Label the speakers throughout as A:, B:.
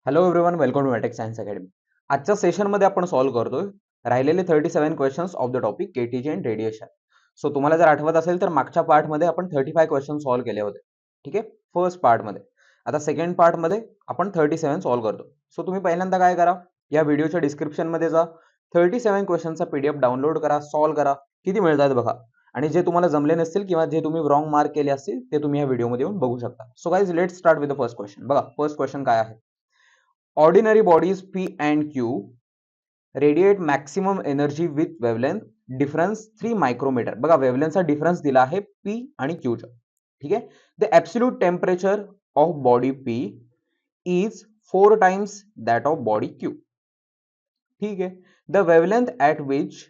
A: Hello everyone, welcome to मॅटेक science academy. आजच्या सेशनमध्ये आपण सॉल्व्ह करतोय राहिलेले 37 questions of the topic KTG and radiation. So तुम्हाला जर आठवत असेल तर मागच्या पार्टमध्ये आपण 35 क्वेश्चन सॉल्व्ह केले होते. ठीक आहे, फर्स्ट पार्टमध्ये. आता सेकंड पार्टमध्ये आपण 37 सॉल्व्ह करतो. सो तुम्ही पहिल्यांदा काय करा, या व्हिडिओच्या डिस्क्रिप्शनमध्ये जा, 37 क्वेश्चनचा पीडीएफ डाउनलोड करा, सॉल्व्ह करा. किती मिळतात बघा. आणि जे तुम्हाला जमले नसतील किंवा जे तुम्ही रॉंग मार्क केले असतील ते तुम्ही या व्हिडिओमध्ये येऊन बघू शकता. So guys, let's start with the first question. बघा, फर्स्ट क्वेश्चन काय आहे. Ordinary bodies P and Q radiate maximum energy with wavelength difference 3 micrometer. बघा, वेव्हलेंथचा डिफरन्स दिला आहे P आणि Q चा. ठीक आहे. The absolute temperature of body P is 4 times that of body Q. ठीक आहे. The wavelength at which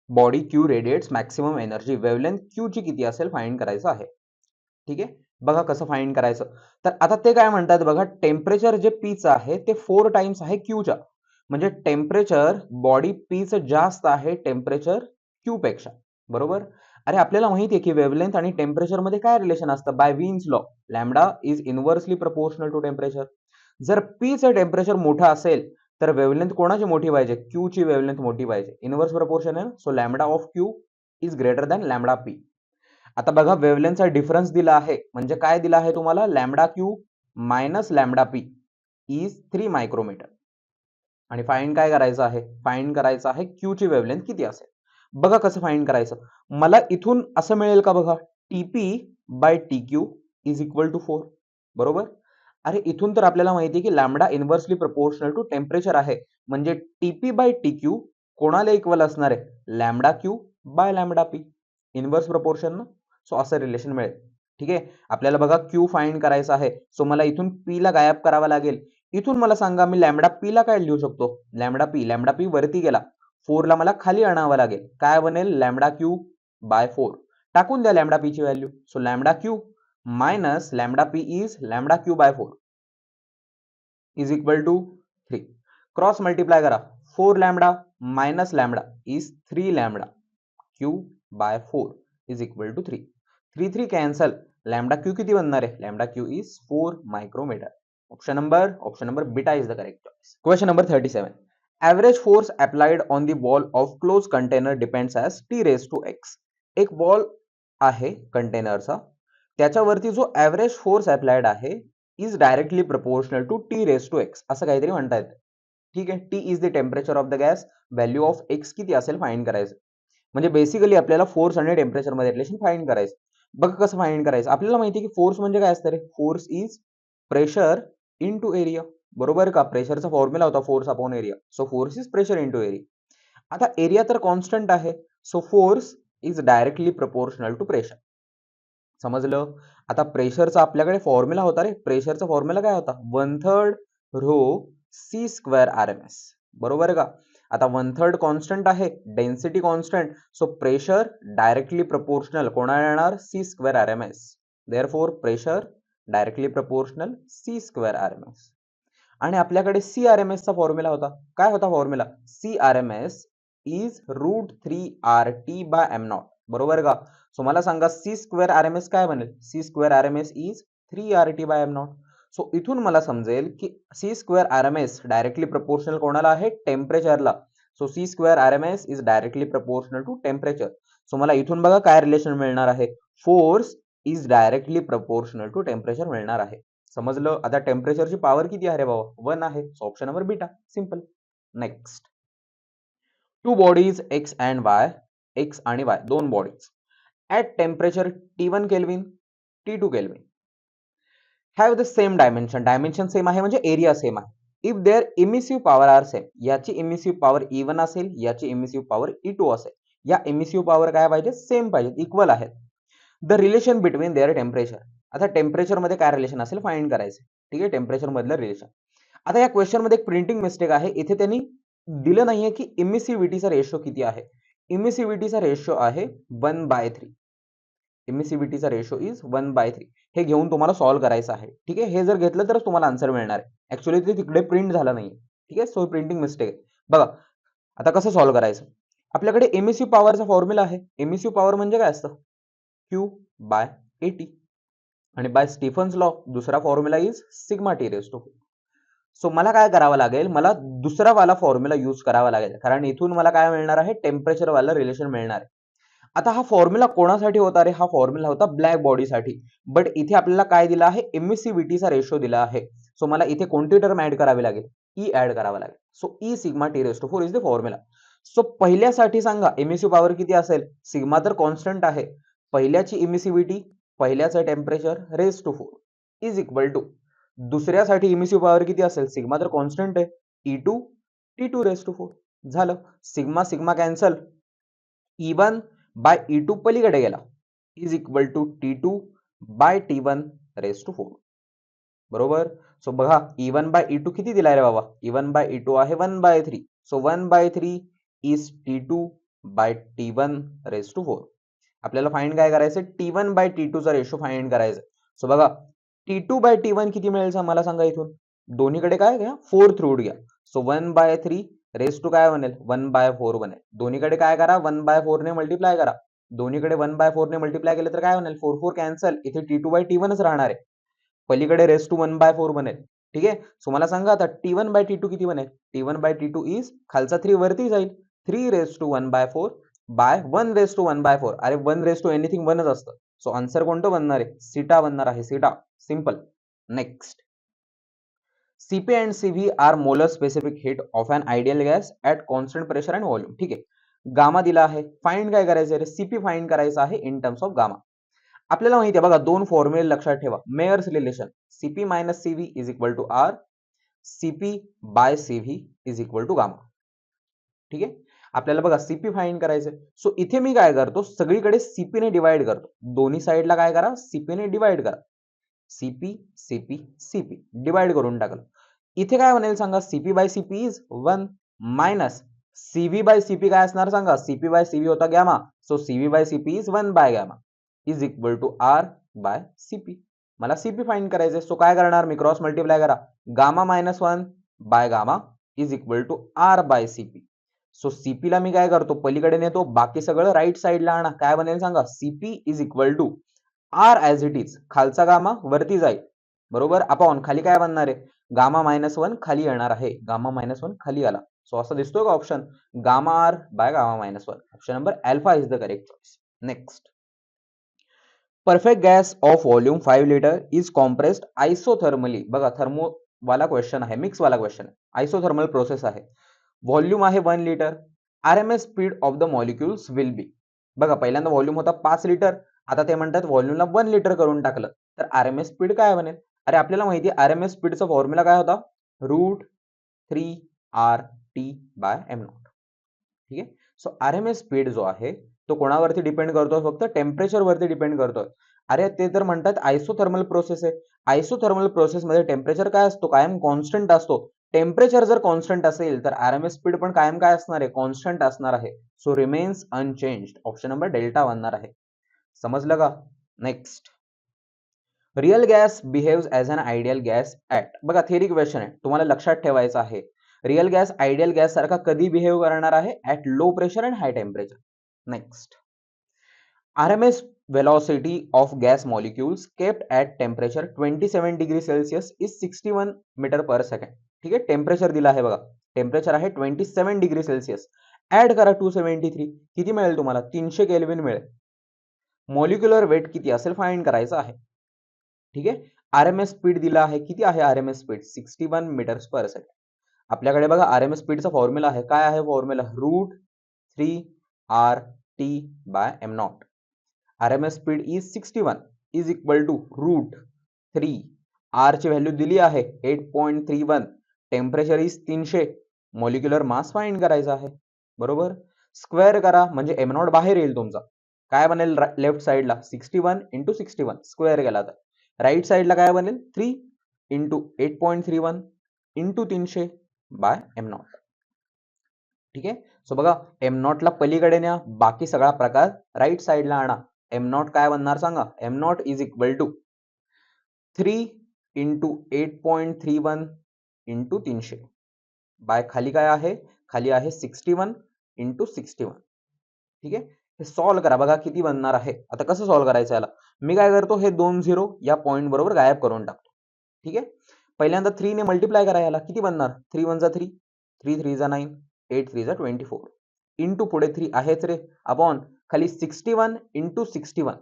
A: body Q radiates maximum energy. Wavelength Q ची किती असेल फाइंड करायचं आहे. ठीक आहे. बघा कसं फाइंड करायचं. तर आता ते काय म्हणतात बघा, टेम्परेचर जे P चं आहे ते 4 टाइम्स आहे Q च्या. म्हणजे टेम्परेचर बॉडी P चं जास्त आहे टेम्परेचर Q पेक्षा. बरोबर. अरे आपल्याला माहिती आहे की वेव्हलेंथ आणि टेम्परेचर मध्ये काय रिलेशन असतं. By Wien's law, lambda is inversely proportional to temperature. जर P चं टेम्परेचर मोठं असेल तर वेव्हलेंथ कोणाची मोठी पाहिजे, Q ची वेव्हलेंथ मोठी पाहिजे. इनव्हर्स प्रपोर्शन आहे. So lambda of Q is greater than lambda P. आता बघा, वेव्हलेंथचा डिफरन्स दिला आहे म्हणजे काय दिला आहे तुम्हाला, lambda Q minus lambda P is 3 micrometre. आणि फाइंड काय करायचं आहे, फाइंड करायचं आहे Q ची वेव्हलेंथ किती असेल. बघा कसं फाइंड करायचं. मला इथून असं मिळेल का बघा, TP by TQ is equal to 4. बरोबर. अरे इथून तर आपल्याला माहिती आहे की lambda inversely proportional to temperature आहे. म्हणजे TP बाय TQ कोणाला इक्वल असणार आहे, lambda Q by lambda P. Inverse proportion ना. सो असं रिलेशन मिळेल. ठीक आहे. आपल्याला बघा Q फाइंड करायचा आहे. सो मला इथून P ला गायब करावा लागेल. इथून मला सांगा, मी लॅम्डा P ला काय लिहू शकतो, लॅम्डा P वरती गेला, 4 ला मला खाली आणावं लागेल. काय बनेल, लॅम्डा Q बाय 4. टाकून द्या लॅम्डा P ची value. So lambda Q minus lambda P is lambda Q by 4 is equal to 3. Cross multiply करा. 4 lambda minus lambda is 3 lambda Q by 4 is equal to 3. 3 cancel. Lambda Q किती बनणार आहे, lambda Q is 4 micrometre. Option number beta is the correct choice. Question number 37. Average force applied on the wall of closed container depends as T raised to X. एक wall आहे कंटेनरचा, त्याच्यावरती जो average force applied आहे is directly proportional to T raised to X असं काहीतरी म्हणता येतं. ठीक आहे. T is the temperature of the gas, value of X किती असेल फाइंड करायचं. म्हणजे बेसिकली आपल्याला फोर्स आणि टेम्परेचर मध्ये रिलेशन फाइंड करायचं. बघा कसं फाइंड करायचं. आपल्याला माहिती आहे की फोर्स म्हणजे काय असतं रे, force is pressure into area. बरोबर का. प्रेशरचा फॉर्म्युला होता force upon area. So force is pressure into area. आता एरिया तर कॉन्स्टंट आहे. So force is directly proportional to pressure. समजलं. आता प्रेशरचा आपल्याकडे फॉर्म्युला होता रे. प्रेशरचा फॉर्म्युला काय होता, 1/3 रो C स्क्वेअर RMS. बरोबर का. आता 1/3 कॉन्स्टंट आहे, density constant. So pressure directly proportional कोणाला येणार, C square RMS. Therefore pressure directly proportional C square RMS. आणि आपल्याकडे CRMS चा फॉर्म्युला होता. काय होता formula, CRMS is √3RT bye M0. बरोबर का. सो मला सांगा C स्क्वेअर RMS काय बनेल, C square RMS is 3RT bye M0. So इथून मला समजेल की C square RMS directly proportional कोणाला आहे, टेम्परेचरला. So C square RMS is directly proportional to temperature. So मला इथून बघा काय रिलेशन मिळणार आहे, force is directly proportional to temperature मिळणार आहे. समजलं. आता टेम्परेचरची पॉवर किती आहे रे बाबा, 1 आहे. So option number beta, simple. Next. Two bodies X and Y, X आणि Y दोन bodies at temperature T1 kelvin, T2 kelvin have the same dimension. Dimension same आहे म्हणजे एरिया सेम आहे. If their emissive power are same, याची emissive power E1 असेल, याची emissive power E2 असेल. या इमिसिव्ह पॉवर काय पाहिजे, सेम पाहिजे, इक्वल आहेत. The relation between their temperature. आता टेम्परेचर मध्ये काय रिलेशन असेल फाइंड करायचं. ठीक आहे. टेम्परेचर मधलं रिलेशन. आता या क्वेश्चन मध्ये एक प्रिंटिंग मिस्टेक आहे. इथे त्यांनी दिलं नाहीये की इमिसिव्हिटीचा रेशो किती आहे. इमिसिव्हिटीचा रेशो आहे 1/3. इमिसिव्हिटीचा रेशो इज 1/3. हे घेऊन तुम्हाला सॉल्व्ह करायचं आहे. ठीक आहे. हे जर घेतलं तरच तुम्हाला आन्सर मिळणार आहे. ऍक्च्युअली ते तिकडे प्रिंट झालं नाही. ठीक आहे. सो प्रिंटिंग मिस्टेक आहे. बघा आता कसं सॉल्व्ह करायचं. आपल्याकडे एमिसिव्ह पॉवरचा फॉर्म्युला आहे. एमिसिव्ह पॉवर म्हणजे काय असतं, Q बाय AT. आणि बाय स्टीफन्स लॉ दुसरा formula is sigma T raise to 4. So मला काय करावं लागेल, मला दुसरा वाला फॉर्म्युला यूज करावा लागेल, कारण इथून मला काय मिळणार आहे, टेम्परेचर वाला रिलेशन मिळणार आहे. आता हा फॉर्म्युला कोणासाठी होता रे, हा फॉर्म्युला होता ब्लॅक बॉडीसाठी. बट इथे आपल्याला काय दिला आहे, एमिसिव्हिटीचा रेशो दिला आहे. सो मला इथे कोणती टर्म ऍड करावी लागेल, ई ऍड करावा लागेल. So E sigma T raise to 4 is the formula. सो पहिल्यासाठी सांगा एमिसिव्ह पॉवर किती असेल, सिग्मा तर कॉन्स्टंट आहे, पहिल्याची एमिसिव्हिटी, पहिल्याचं temperature raise to 4 is equal to दुसऱ्यासाठी इमिसिव्ह पॉवर किती असेल, सिग्मा तर कॉन्स्टंट आहे, E2 T2 रेस टू 4. झालं, sigma sigma cancel, E1 bye E2 पलीकडे गेला is equal to T2 by T1 raise to 4. बरोबर. सो बघा E1 बाय E2 किती दिलाय रे बाबा, E1 बाय E2 आहे 1/3. So 1/3 is T2 by T1 raise to 4. आपल्याला फाइंड काय करायचं, T1 बाय T2 चा रेशो फाइंड करायचा. सो बघा T2 बाय T1 किती मिळेल मला सांगा, इथून दोन्हीकडे काय घ्या, 4th रूट घ्या. सो 1/3 रेस टू काय बनेल, 1/4 बनेल. दोन्हीकडे काय करा, 1/4 ने मल्टिप्लाय करा. दोन्हीकडे 1/4 ने मल्टिप्लाय केलं तर काय बनेल, 4 4 कॅन्सल, इथे T2 बाय T1च राहणार आहे, पलीकडे रेस टू 1/4 बनेल. ठीक आहे. सो मला सांगा आता T1 बाय T2 किती बनेल, T1 बाय T2 इज खालचा 3 वरती जाईल, 3 raise to 1/4 by 1 raise to 1/4. अरे 1 रेस टू एनिथिंग 1च असतं. सो आन्सर कोणतं बनणार आहे, सीटा बनणार आहे, सीटा. Simple. Next, Cp and Cv are molar specific heat of an ideal gas at constant pressure and volume. ठीक आहे. गामा दिला आहे, फाइंड काय करायचं आहे, Cp फाइंड करायचं आहे इन टर्म्स ऑफ गामा. आपल्याला माहिती आहे बघा, दोन फॉर्म्युले लक्षात ठेवा, Mayer's relation Cp minus Cv is equal to R, Cp by Cv is equal to gamma. ठीक आहे. आपल्याला बघा Cp फाइंड करायचं. सो इथे मी काय करतो, सगळीकडे Cp ने डिवाइड करतो, दोन्ही साइडला काय करा, Cp ने डिवाइड करा. Cp Cp Cp डिवाइड करून टाकलं. इथे काय बनेल सांगा, Cp by Cp is 1 minus Cv by Cp काय असणार सांगा, Cp बाय Cv होता gamma, so Cv by Cp is 1 by gamma is equal to R by Cp. मला Cp फाइंड करायचे. सो काय करणार, मी क्रॉस मल्टिप्लाय करा, gamma minus 1 by gamma is equal to R by Cp. So Cp ला मी काय करतो, पलीकडे नेतो, बाकी सगळं राईट साइडला आणा. काय बनेल सांगा, Cp is equal to R as it is, खालचा गामा वरती जाईल, बरोबर, अपॉन खाली काय बनणार आहे, गामा मायनस 1 खाली येणार आहे, गामा मायनस 1 खाली आला. सो असं दिसतोय का option, gamma R by gamma minus 1. Option number alpha is the correct choice. Next, perfect gas of volume 5 litre is compressed isothermally. बघा थर्मो वाला क्वेश्चन आहे, मिक्स वाला क्वेश्चन आहे, आयसोथर्मल प्रोसेस आहे, व्हॉल्यूम आहे 1 litre, RMS speed of the molecules will be. बघा पहिल्यांदा volume होता 5 लिटर, आता ते म्हणतात व्हॉल्यूमला 1 लिटर करून टाकलं, तर आरएमएस स्पीड काय बनेल. अरे आपल्याला माहिती आहे आरएमएस स्पीडचा फॉर्म्युला काय होता, √3RT बाय एम नॉट. ठीक आहे. सो आरएमएस स्पीड जो आहे तो कोणावरती डिपेंड करतोय, फक्त टेम्परेचर वरती डिपेंड करतोय. अरे ते तर म्हणतात आयसोथर्मल प्रोसेस आहे, आयसोथर्मल प्रोसेस मध्ये टेम्परेचर काय असतो, कायम कॉन्स्टंट असतो. टेम्परेचर जर कॉन्स्टंट असेल तर आरएमएस स्पीड पण कायम काय असणार आहे, कॉन्स्टंट असणार आहे. So remains unchanged. Option number delta बनणार आहे. समजलं का. Next, real gas behaves as an ideal gas at. बघा थेरी क्वेश्चन आहे, तुम्हाला लक्षात ठेवायचं आहे, रिअल गॅस आयडियल गॅस सारखा कधी बिहेव करणार आहे, at low pressure and high temperature. Next, RMS velocity of gas molecules kept at temperature 27 degree Celsius is 61 metre per second. ठीक आहे. टेम्परेचर दिला आहे बघा, टेम्परेचर आहे 27 डिग्री सेल्सिअस, ऍड करा 273, किती मिळेल तुम्हाला, 300 केल्विन मिळेल. मॉलिक्युलर वेट किती असेल फाइंड करायचं आहे. ठीक आहे. आरएमएस स्पीड दिला आहे, किती आहे RMS speed, 61 metres per second. आपल्याकडे बघा आरएमएस स्पीडचा फॉर्म्युला आहे, काय आहे formula, √3RT by M nought. RMS speed is 61 is equal to √3, R ची व्हॅल्यू दिली आहे 8.31, temperature is 300, molecular mass find करायचा आहे, बरोबर. स्क्वेअर करा म्हणजे एम नॉट बाहेर येईल तुमचा, काय बनेल लेफ्ट साइडला 61 इंटू 61, स्क्वेअर केला तर राईट साइडला काय बनेल 3 into 8.31 into 300 by M nought. ठीक आहे. सो बघा एम नॉटला पलीकडे न्या, बाकी सगळा प्रकार राईट साइडला आणा. एम नॉट काय बनणार सांगा, M nought is equal to 3 into 8.31 into 300 by खाली काय आहे, खाली आहे 61 इंटू 61. ठीक आहे. हे सॉल्व करा, बघा किती बनणार आहे. आता कसं सॉल्व करायचं याला, मी काय करतो, हे 2 0 या पॉइंट बरोबर गायब करून टाकतो. ठीक आहे. पहिल्यांदा 3 ने मल्टिप्लाय करा याला, किती बनणार? 3 1 जा 3, 3 3 जा 9, 8 3 जा 24 इंटू पुढे 3 आहेच रे, अपॉन खाली 61 इंटू 61,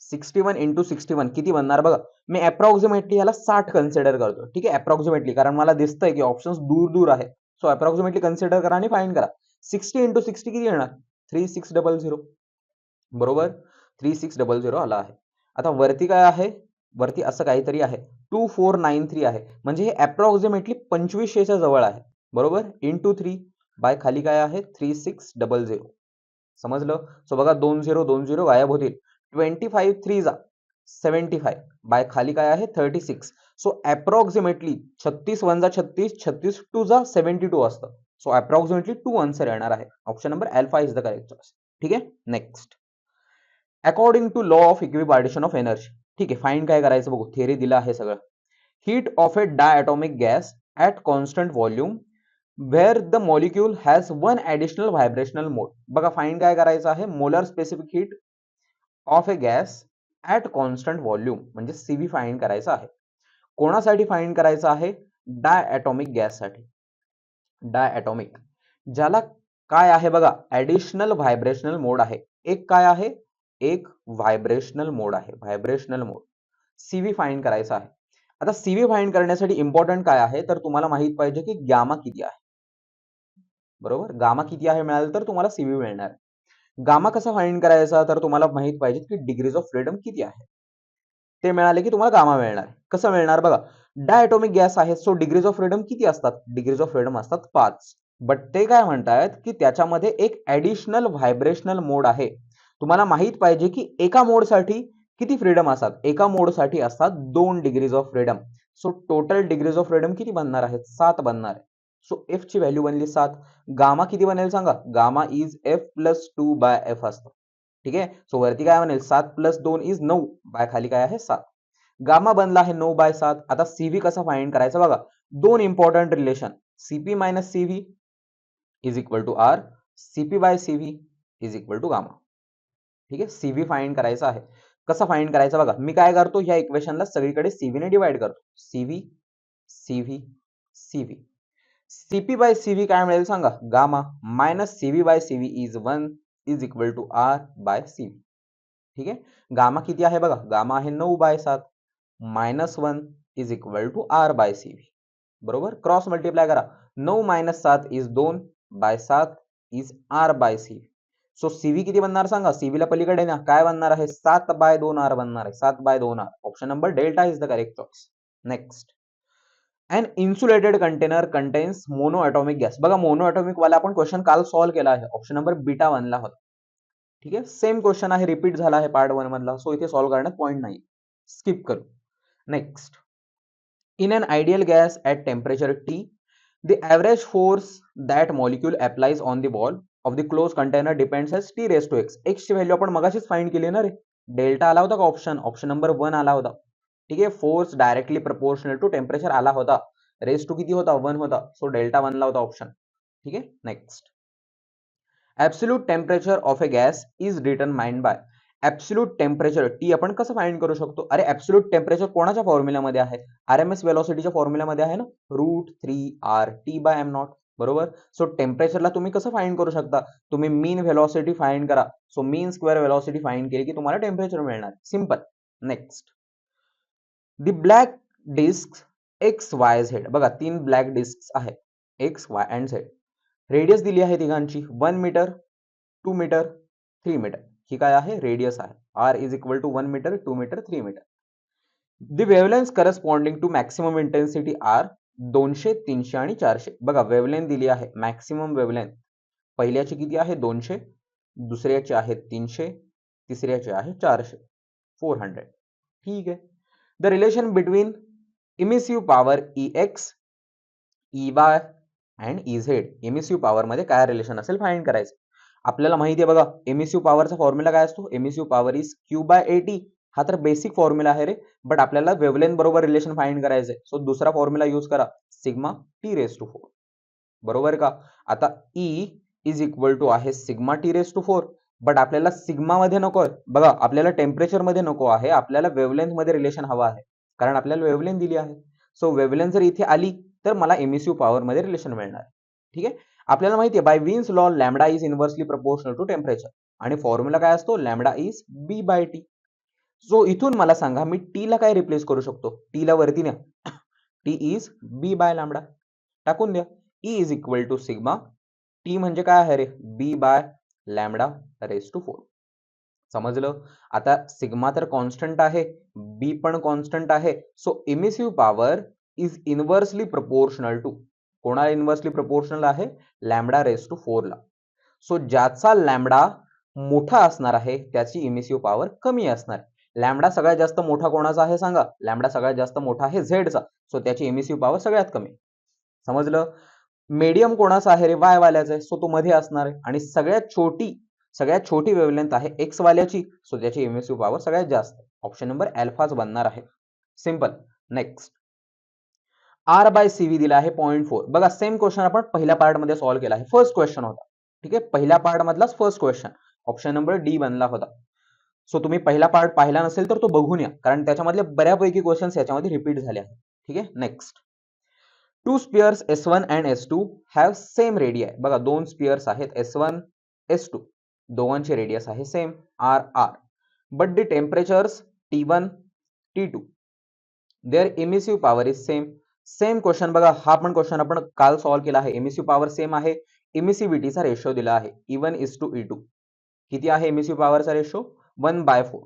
A: 61 इंटू 61 किती बनणार बघा. मी अप्रॉक्सिमेटली याला 60 कन्सिडर करतो, ठीक आहे, अप्रॉक्सिमेटली, कारण मला दिसतंय की ऑप्शन्स दूर दूर आहे. सो अप्रॉक्सिमेटली कन्सिडर करा आणि फाइंड करा. 60 इंटू 60 किती येणार? 3600, बरोबर. 3600 आला आहे. आता वरती काय आहे? वरती असं काहीतरी आहे, 2493 आहे, म्हणजे हे अप्रॉक्सिमेटली 2500च्या जवळ आहे, बरोबर. इंटू 3 बाय खाली काय आहे? 3600. समजलं? सो बघा 2020 गायब होतील. 25 3 जा 75 बाय खाली काय आहे? 36. सो अप्रॉक्सिमेटली 36 1 जा 36, 36 2 जा 72 असतं. सो अप्रॉक्सिमेटली 2 आन्सर येणार आहे. Option number alpha is the correct choice. ठीक आहे. Next, according to law of equipartition of energy. ठीक आहे, फाइंड काय करायचं बघू. थिअरी दिलं आहे सगळं. Heat of A diatomic gas at constant volume where the molecule has one additional vibrational mode. बघा फाइंड काय करायचं आहे? Molar specific heat of A gas at constant volume, म्हणजे सीव्ही फाइंड करायचं आहे. कोणासाठी फाइंड करायचं आहे? डायॲटॉमिक गॅससाठी. डायॲटॉमिक ज्याला काय आहे बघा, ऍडिशनल व्हायब्रेशनल मोड आहे. एक काय आहे? एक व्हायब्रेशनल मोड आहे, व्हायब्रेशनल मोड. सीव्ही फाइंड करायचा आहे. आता सीव्ही फाइंड करण्यासाठी इम्पॉर्टंट काय आहे, तर तुम्हाला माहित पाहिजे की गॅमा किती आहे, बरोबर. गामा किती आहे मिळालं तर तुम्हाला सीव्ही मिळणार. गामा कसा फाइंड करायचा, तर तुम्हाला माहित पाहिजे की डिग्रीज ऑफ फ्रीडम किती आहे. ते मिळाले की तुम्हाला गामा मिळणार. कसं मिळणार बघा, डायटॉमिक गॅस आहे, सो डिग्रीज ऑफ फ्रीडम किती असतात? डिग्रीज ऑफ फ्रीडम असतात 5. बट ते काय म्हणतायत की त्याच्यामध्ये एक ऍडिशनल व्हायब्रेशनल मोड आहे. तुम्हाला माहित पाहिजे की एका मोडसाठी किती फ्रीडम असतात? एका मोडसाठी असतात 2 degrees of freedom. So total degrees of freedom किती बनणार आहेत? 7 बनणार आहे. सो एफ ची व्हॅल्यू बनली 7. गामा किती बनेल सांगा? Gamma is F plus 2 by F असतं. ठीक आहे. सो वरती काय बनेल? 7 प्लस 2 इज 9 बाय खाली काय आहे? 7. गामा बनला आहे 9 बाय 7. आता सीव्ही कसा फाइंड करायचा बघा. दोन important relation, CP minus CV is equal to R, CP by CV is equal to gamma. ठीक आहे. सीव्ही फाइंड करायचा आहे. कसा फाइंड करायचा बघा. मी काय करतो, या इक्वेशनला सगळीकडे सीव्ही ने डिवाइड करतो. CV CV CV. CP by CV काय मिळेल सांगा? Gamma minus CV by CV is 1 is equal to R by CV. ठीक आहे. गामा किती आहे बघा. गामा आहे 9 by 7 minus 1 is equal to R by CV, बरोबर. क्रॉस मल्टिप्लाय करा. 9 minus 7 is 2 by 7 is R by CV. So CV किती बनणार सांगा? सीव्हीला पलीकडे ना काय बनणार आहे? 7 बाय 2 आर बनणार आहे. 7 by 2 R. Option number delta is the correct choice. Next, an insulated container contains monoatomic gas. बघा मोनोएटॉमिक वाला आपण क्वेश्चन काल सॉल्व्ह केला आहे. ऑप्शन नंबर बीटा 1 ला होता. ठीक आहे. सेम क्वेश्चन आहे, रिपीट झाला आहे पार्ट 1 मधला. सो इथे सॉल्व्ह करण्यात पॉइंट नाही, स्किप करू. Next, in an ideal gas at temperature T, the average force that molecule applies on the wall of the closed container depends as T raised to x. x ची value आपण मगाशीच find केली ना रे. Delta आला होता का option? Option number 1 आला होता. ठीक आहे. Force directly proportional to temperature आला होता. रेस टू किती होता? 1 होता. सो डेल्टा 1 ला होता ऑप्शन. ठीक आहे. Next, absolute temperature of A gas is determined by. Absolute temperature T आपण कसं फाइंड करू शकतो? अरे ऍब्सोल्यूट टेम्परेचर कोणाच्या फॉर्म्युल्यामध्ये आहे? आरएमएस वेलोसिटीच्या फॉर्म्युल्यामध्ये आहे ना, √3r T/m नॉट, बरोबर. सो टेम्परेचरला तुम्ही कसं फाइंड करू शकता? तुम्ही मीन व्हेलॉसिटी फाइंड करा. So mean square velocity find केली की तुम्हाला टेम्परेचर मिळणार. Simple. Next, the black disc X Y Z. बघा 3 ब्लॅक डिस्क आहे, X Y and Z. Radius दिली आहे तिघांची 1 मीटर, 2 मीटर, 3 मीटर. ही काय आहे? रेडियस आहे. R is equal to 1 metre, 2 metre, 3 metre. The wavelength corresponding to maximum intensity are 200, 300 आणि 400. बघा वेवलेंथ दिली आहे, मॅक्सिमम वेवलेंथ पहिल्याची किती आहे? 200, दुसऱ्याची आहे 300, तिसऱ्याची आहे 400, 400. ठीक आहे. The relation between emissive power EX, EY and EZ. Emissive power मध्ये काय रिलेशन असेल फाइंड करायचं. आपल्याला माहिती आहे बघा, एमिसिव्ह पॉवरचा फॉर्म्युला काय असतो? Emissive power is Q/AT. हा तर बेसिक फॉर्म्युला आहे रे, बट आपल्याला वेवलेंथ बरोबर रिलेशन फाइंड करायचंय. सो दुसरा फॉर्म्युला यूज करा, सिग्मा T⁴, बरोबर का. आता E इज इक्वल टू आहे सिग्मा T⁴, बट आपल्याला सिग्मा मध्ये नको आहे बघा, आपल्याला टेम्परेचर मध्ये नको आहे, आपल्याला वेवलेंथ मध्ये रिलेशन हवा आहे, कारण आपल्याला वेवलेंथ दिली आहे. सो वेव्हलेंथ जर इथे आली तर मला एमिसिव्ह पॉवर मध्ये रिलेशन मिळणार. ठीक आहे. आपल्याला माहिती आहे by Wien's law lambda is inversely proportional to temperature आणि फॉर्म्युला काय असतो lambda is B by T. So इथून मला सांगा मी टी ला काय रिप्लेस करू शकतो. टी ला वरती न्या. T is B by lambda टाकून द्या. E is equal to sigma. T म्हणजे काय आहे रे B by lambda raise to 4. समजलं. आता सिग्मा तर कॉन्स्टंट आहे, बी पण कॉन्स्टंट आहे. So emissive power is inversely proportional to कोणाला इनव्हर्सली प्रपोर्शनल आहे लॅम्बडा रेज टू 4 ला. सो ज्याचा लॅम्बडा मोठा असणार आहे त्याची इमिसिव्ह पॉवर कमी असणार. लॅम्बडा सगळ्यात जास्त मोठा कोणाचा आहे सांगा. लॅम्बडा सगळ्यात जास्त मोठा आहे झेडचा. सो त्याची इमिसिव्ह पॉवर सगळ्यात कमी. समजलं. मीडियम कोणाचा आहे रे वाय वाल्याचा आहे. सो तो मध्ये असणार आहे आणि सगळ्यात छोटी वेव्हलेंथ आहे एक्स वाल्याची. सो त्याची इमिसिव्ह पॉवर सगळ्यात जास्त. ऑप्शन नंबर अल्फाच बनणार आहे. Simple. Next R by CV दिला आहे 0.4. बघा सेम क्वेश्चन आपण पहिल्या पार्ट मध्ये सॉल्व्ह केला आहे. फर्स्ट क्वेश्चन होता. ठीक आहे. पहिल्या पार्ट मधलाच first question. Option number D बनला होता. सो तुम्ही पहिला पार्ट पाहिला नसेल तर तो बघून या कारण त्याच्यामधले बऱ्यापैकी क्वेश्चन्स याच्यामध्ये रिपीट झाले आहेत. ठीक आहे. Next two spheres S1 and S2 have same radii. बघा दोन स्पियर्स आहेत S1 S2 दोघांचे रेडियस आहे same R but the temperatures T1 T2 their emissive power is same question. बघा हा पण क्वेश्चन आपण काल सॉल्व्ह केला आहे. एमिसिव्ह पॉवर सेम आहे. एमिसिव्हिटीचा रेशो दिला आहे E1:E2. किती आहे एमिसिव्ह पॉवरचा रेशो 1/4.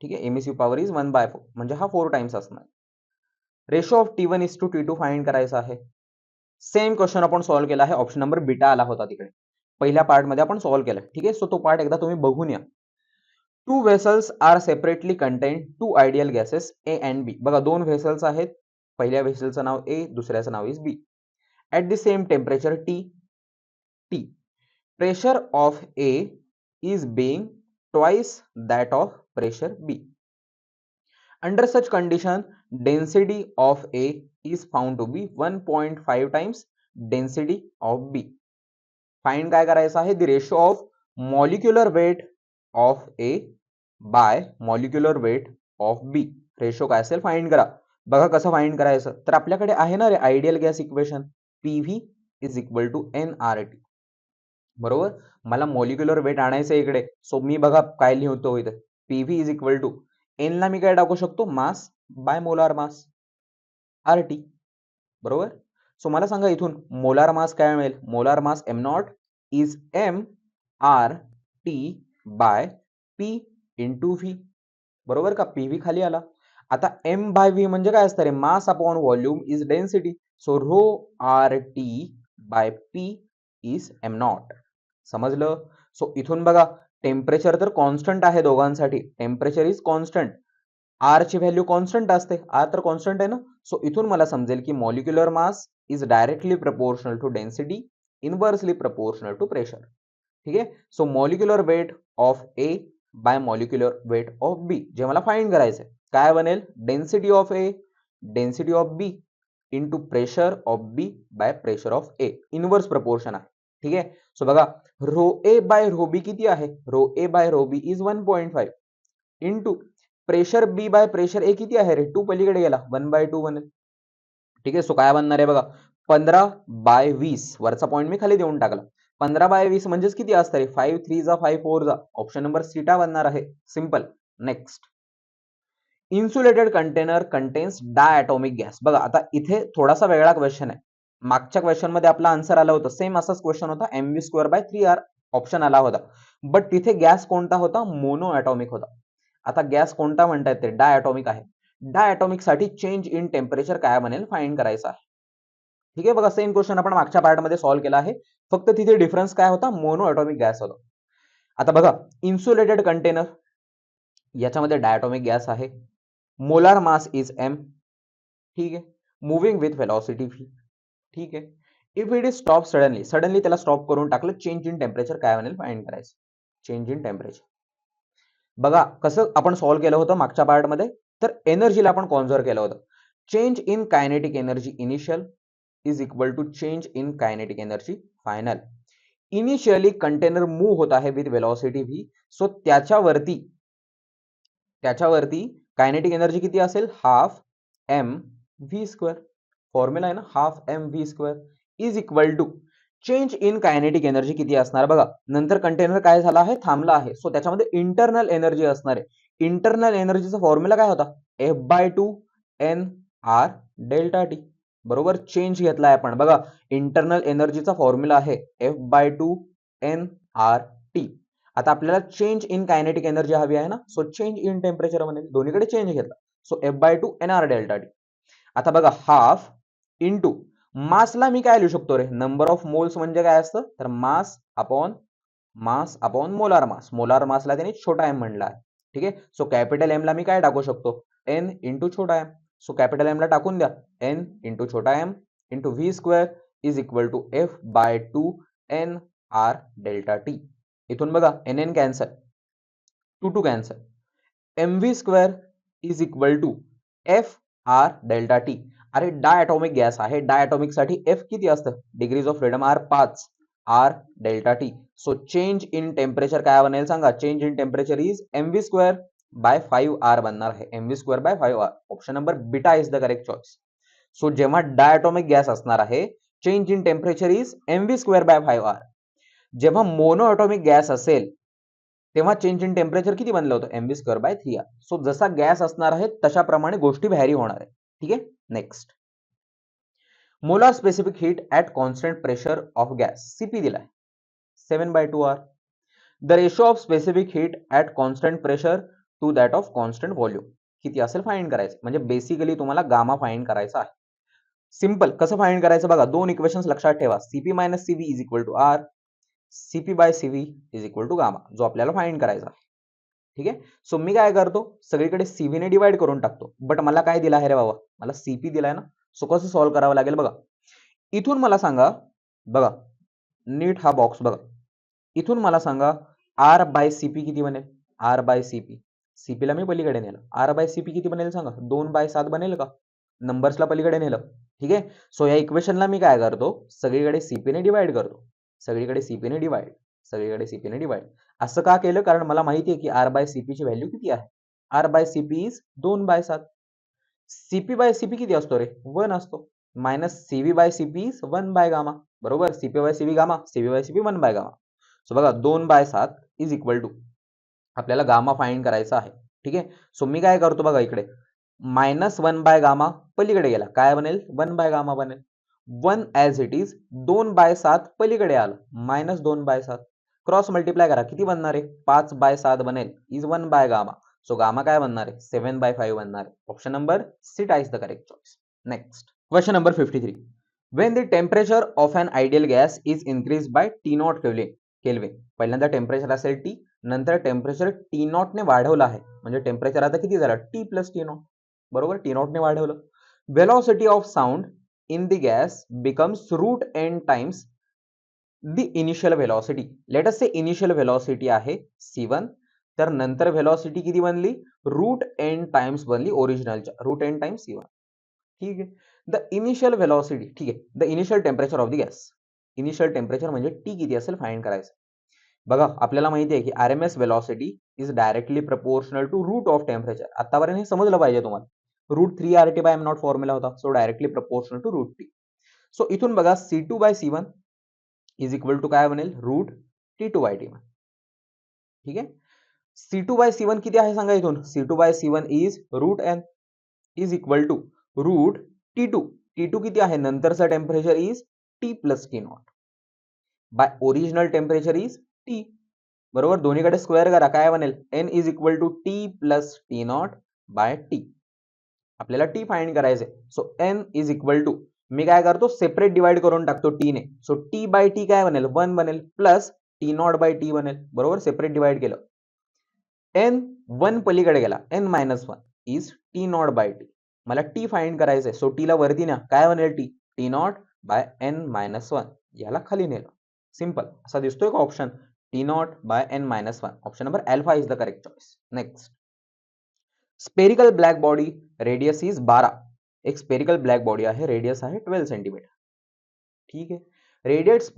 A: ठीक आहे. एमिसिव्ह पॉवर इज 1/4 म्हणजे हा 4 टाइम्स असणार. रेशो ऑफ T1:T2 फाइंड करायचा आहे. सेम क्वेश्चन आपण सॉल्व्ह केला आहे. ऑप्शन नंबर बीटा आला होता तिकडे पहिल्या पार्ट मध्ये आपण सॉल्व्ह केला. ठीक आहे. सो तो पार्ट एकदा तुम्ही बघून या. Two vessels are separately contain two ideal gases A and B. बघा दोन व्हेसल्स आहेत. पहिल्या व्हेसलचं नाव ए दुसऱ्याचं नाव is B. At the same temperature T pressure of A is being twice that of pressure B. Under such condition, density of A is found to be 1.5 times density of B. Find काय करायचं आहे the ratio of molecular weight of A by molecular weight of B. Ratio काय असेल find करा. बघा कसं find करायचं तर आपल्याकडे आहे ना रे ideal gas equation PV is equal to NRT. बरोबर. मला मॉलिक्युलर वेट आणायचं इकडे. सो मी बघा काय लिहितो इथे PV is equal to N ला मी काय टाकू शकतो mass by molar mass RT. बरोबर. सो मला सांगा इथून मोलार मास काय मिळेल. Molar mass M0 is MRT by P into V. बरोबर का. PV खाली आला. आता M बाय V म्हणजे काय असतं रे mass upon volume is density. So rho RT by P is M0. समजलं. सो इथून बघा टेम्परेचर तर कॉन्स्टंट आहे दोघांसाठी. Temperature is constant. आर ची व्हॅल्यू कॉन्स्टंट असते. आर तर कॉन्स्टंट आहे ना. सो इथून मला समजेल की molecular mass is directly proportional to density inversely proportional to pressure. ठीक आहे. So molecular weight of A by molecular weight of B जे मला फाइंड करायचंय काय बनेल density of A density of B into pressure of B by pressure of A. Inverse proportion आहे. ठीक आहे. सो बघा rho A by rho B किती आहे. Rho A by rho B is 1.5 into pressure B by pressure A किती आहे रे 2 पलीकडे गेला 1/2 बनेल. ठीक आहे. सो काय बनणार आहे बघा 15/20 वरचा पॉईंट मी खाली देऊन टाकला. 15/20 म्हणजेच किती असतं रे 5 3 जा 5 4 जा. ऑप्शन नंबर सीटा बनणार आहे. Simple. Next insulated container contains diatomic gas. बघा आता इथे थोडासा वेगळा क्वेश्चन आहे. मागच्या क्वेश्चन मध्ये आपला आन्सर आला होता सेम असाच क्वेश्चन होता mv²/3r ऑप्शन आला होता. बट तिथे गॅस कोणता होता मोनो ॲटॉमिक होता. आता गॅस कोणता म्हणतायत ते डायटॉमिक आहे. डायटॉमिक साठी चेंज इन टेम्परेचर काय बनेल फाइंड करायचं आहे. ठीक आहे. बघा सेम क्वेश्चन आपण मागच्या पार्ट मध्ये सॉल्व्ह केला आहे. फक्त तिथे डिफरन्स काय होता मोनो ॲटॉमिक गॅस होता. आता बघा इन्सुलेटेड कंटेनर याच्यामध्ये डायटॉमिक गॅस आहे. Molar mass is M. ठीक आहे. Moving with velocity V. ठीक आहे. If it is stop suddenly त्याला स्टॉप करून टाकलं चेंज इन टेम्परेचर काय बनेल फाइंड करायचं. चेंज इन टेम्परेचर बघा कसं आपण सॉल्व्ह केलं होतं मागच्या पार्ट मध्ये तर एनर्जीला आपण कॉन्झर्व केलं होतं. Change in kinetic energy initial is equal to change in kinetic energy final. Initially container move होत आहे विथ वेलॉसिटी V. सो त्याच्यावरती कायनेटिक एनर्जी किती असेल half M V square. Formula आहे ना, half M V square is equal to change in kinetic energy किती असणार बघा. नंतर कंटेनर काय झाला आहे, थांबला आहे. सो त्याच्यामध्ये इंटरनल एनर्जी असणार आहे. इंटरनल एनर्जीचा फॉर्म्युला काय होता, F/2 NR∆T. बरोबर, चेंज घेतलाय आपण बघा. इंटरनल एनर्जीचा फॉर्म्युला आहे F/2 NR∆T. आता आपल्याला चेंज इन कायनेटिक एनर्जी हवी आहे ना, सो चेंज इन टेम्परेचर म्हणेल, दोन्हीकडे चेंज घेतला. So F/2 NR∆T. आता बघा, हाफ इंटू मासला मी काय लिहू शकतो रे, नंबर ऑफ मोल्स म्हणजे काय असतं, तर mass upon molar mass. Molar मासला त्याने छोटा एम म्हणला आहे. ठीक आहे. सो कॅपिटल एम ला मी काय टाकू शकतो, एन इंटू छोटा एम. सो कॅपिटल एम ला टाकून द्या, एन इंटू छोटा M into V square is equal to F/2 NR∆T. इथून बघा, N N cancel, 2 cancel, mv square is equal to FR∆T. अरे डायटॉमिक गॅस आहे, डायटॉमिक साठी F किती असतं, degrees of freedom are 5, R∆T. So change in temperature काय बनेल सांगा, change in temperature is mv square by 5R बनणार आहे. mv square by 5R. Option number beta is the correct choice. So जेव्हा diatomic gas असणार आहे, change in temperature is mv square by 5R. जेव्हा monoatomic gas असेल तेव्हा change in temperature किती बनलं होतं, mv square by 3R. So जसा गॅस असणार आहे तशाप्रमाणे गोष्टी व्हॅरी होणार आहे. ठीक आहे. Next, molar specific heat at constant pressure of gas CP दिलाय 7/2R. The ratio of specific heat at constant pressure to that of constant volume किती असेल फाइंड करायचं. म्हणजे बेसिकली तुम्हाला गामा फाइंड करायचा आहे. सिंपल, कसं फाइंड करायचं बघा, दोन इक्वेशन्स लक्षात ठेवा, CP - CV is equal to R, CP/CV is equal to gamma, जो आपल्याला फाइंड करायचा आहे. ठीक आहे. सो मी काय करतो, सगळीकडे CV ने डिवाइड करून टाकतो. बट मला काय दिला आहे रे बाबा, मला CP दिलाय ना. सो कसं सॉल्व्ह करावं लागेल बघा. इथून मला सांगा, बघा नीट हा बॉक्स बघा. इथून मला सांगा R/CP किती बनेल, R/CP. CP ला मी पलीकडे नेलं, R/CP किती बनेल सांगा, 2/7 बनेल का, नंबर्सला पलीकडे नेलं. ठीक आहे. सो या इक्वेशनला मी काय करतो, सगळीकडे CP ने डिवाइड करतो, सगळीकडे CP ने डिवाइड, सगळीकडे CP ने डिवाइड. असं का केलं, कारण मला माहिती आहे की R/CP ची व्हॅल्यू किती आहे. R/CP is 2/7. CP/CP किती असतो रे, 1 असतो. मायनस CV/CP इज 1/गामा. बरोबर, CP/CV गामा, CV/CP 1/गामा. सो बघा, 2/7 इज इक्वल टू आपल्याला गामा फाइंड करायचा आहे. ठीक आहे. सो मी काय करतो बघा, इकडे -1/गामा पलीकडे गेला, काय बनेल, 1/गामा बनेल. 1 ऍज इट इज, 2/7 पलीकडे आलं, -2/7. क्रॉस मल्टिप्लाय करा, किती बनणार आहे, 5/7 बनेल, इज 1/गामा. सो गामा काय बनणार आहे, 7/5 बनणार आहे. Option number C is the correct choice. Next, question number 53. When the temperature of an ideal gas is increased by T0 Kelvin. पहिल्यांदा टेम्परेचर असेल T, नंतर टेम्परेचर T0 ने वाढवलं आहे, म्हणजे टेम्परेचर आता किती झालं, T + T0. बरोबर, T0 ने वाढवलं. Velocity of sound in the gas becomes root n times the initial velocity. Let us say initial velocity आहे C1, तर नंतर व्हेलॉसिटी किती बनली, √n टाइम्स बनली ओरिजिनलच्या, √n टाइम्स C1. ठीक आहे. द इनिशियल व्हेलॉसिटी, ठीक आहे, the initial temperature of the gas. Initial temperature म्हणजे T किती असेल फाइंड करायचं. बघा, आपल्याला माहिती आहे की RMS velocity is directly proportional to root of temperature. आतापर्यंत हे समजलं पाहिजे तुम्हाला. √3RT/m0 फॉर्म्युला होता, so directly proportional to √T. So इथून बघा, C2/C1 इज इक्वल टू काय बनेल, √T2/T1. ठीक आहे. C2/C1 किती आहे सांगा, इथून C2/C1 is √n is equal to √T2. T2 किती आहे, नंतरचा temperature is T + T0 by original temperature is T. बरोबर, दोन्हीकडे स्क्वेअर करा, काय बनेल, n is equal to T + T0/T. आपल्याला T फाइंड करायचे. So n is equal to, मी काय करतो, सेपरेट डिवाइड करून टाकतो T ने. सो T/T काय बनेल, 1 बनेल, प्लस T0/T बनेल. बरोबर, सेपरेट डिवाइड केलं, n 1 पलीकडे गेला, n-1 इज T0/T. मला T फाइंड करायचंय, सो T ला वरती ना, काय बनेल T, T0/n-1. याला खाली नेलं. सिंपल, असा दिसतोय का option, T0/n-1. Option number alpha is the correct choice. Next, spherical black body radius is 12. एक स्पेरिकल ब्लॅक बॉडी आहे, रेडियस आहे 12 सेंटीमीटर. ठीक आहे. रेडिएट्स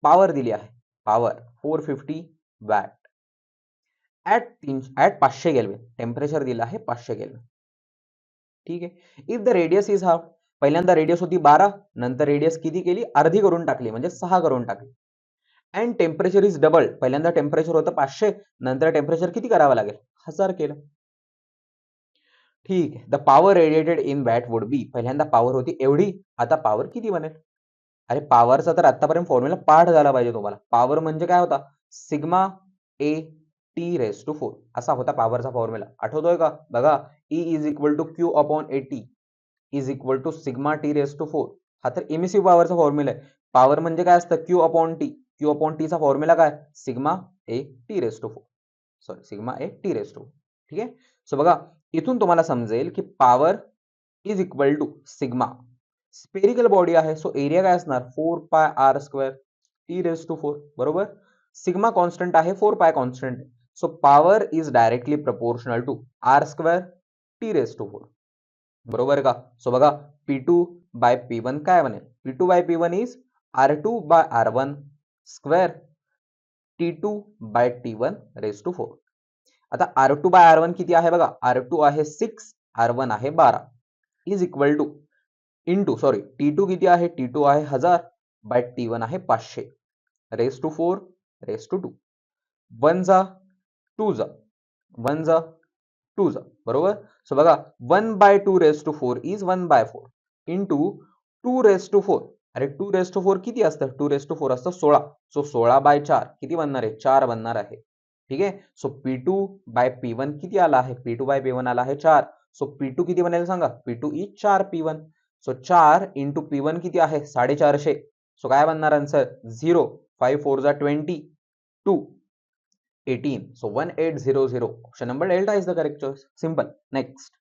A: पावर दिली आहे, power 450 watt at 500 kelvin. Temperature दिलं आहे 500 केल्विन. ठीक आहे. If the radius is half, पहिल्यांदा रेडियस होती 12, नंतर रेडियस किती केली, अर्धी करून टाकली म्हणजे 6 करून टाकली. अँड टेम्परेचर इज डबल, पहिल्यांदा टेम्परेचर होतं 500, नंतर टेम्परेचर किती करावं लागेल, 1000 केलं. ठीक आहे. The power radiated in watt would be, पहिल्यांदा पॉवर होती एवढी, आता पॉवर किती बनेल. अरे पॉवरचा तर आतापर्यंत फॉर्म्युला पाठ झाला पाहिजे तुम्हाला. पॉवर म्हणजे काय होता, sigma A T raise to 4 असा होता पॉवरचा फॉर्म्युला, आठवतोय का. बघा, E is equal to Q upon A T is equal to sigma T raise to 4. हा तर इमिसिव्ह पॉवरचा फॉर्म्युला आहे. पॉवर म्हणजे काय असतं, Q upon T. Q upon टीचा फॉर्म्युला काय, sigma A T raise to 4, sorry sigma A T raise to. ठीक आहे. सो बघा, इथून तुम्हाला समजेल की power is equal to sigma, spherical body आहे, सो एरिया काय असणार, 4 pi R square T raise to 4, बरोबर. सिग्मा कॉन्स्टंट आहे, 4 पाय कॉन्स्टंट आहे, so power is directly proportional to R square T raise to 4, बरोबर का. सो बघा, P2 by P1 काय बनेल, P2 by P1 is R2 by R1 square T2 by T1 raise to 4. आता R2 by R1 किती आहे बघा, R2 आहे 6, R1 आहे 12 is equal two into, sorry T2 किती आहे, T2 आहे 1000 बाय T1 आहे 500 रेस टू 4 रेस टू 2. 1 जा 2 जा 1 जा 2 जा, बरोबर. सो बघा, 1 by 2 raise to 4 is 1 by 4 into 2 raise to 4. अरे 2 रेस टू 4 किती असतं, 2 रेस टू 4 असतं 16, सो 16 बाय 4 किती बनणार आहे, 4 बनणार आहे. ठीक आहे. सो P2 बाय P1 किती आला आहे, P2 बाय P1 आला आहे 4, सो P2 किती बनेल सांगा, P2 is 4 P1, so 4 into P1 किती आहे 450, सो काय बनणार आन्सर 0, 5 4 जा 20, 2 18, so 1800, option number delta is the correct choice. Simple. Next,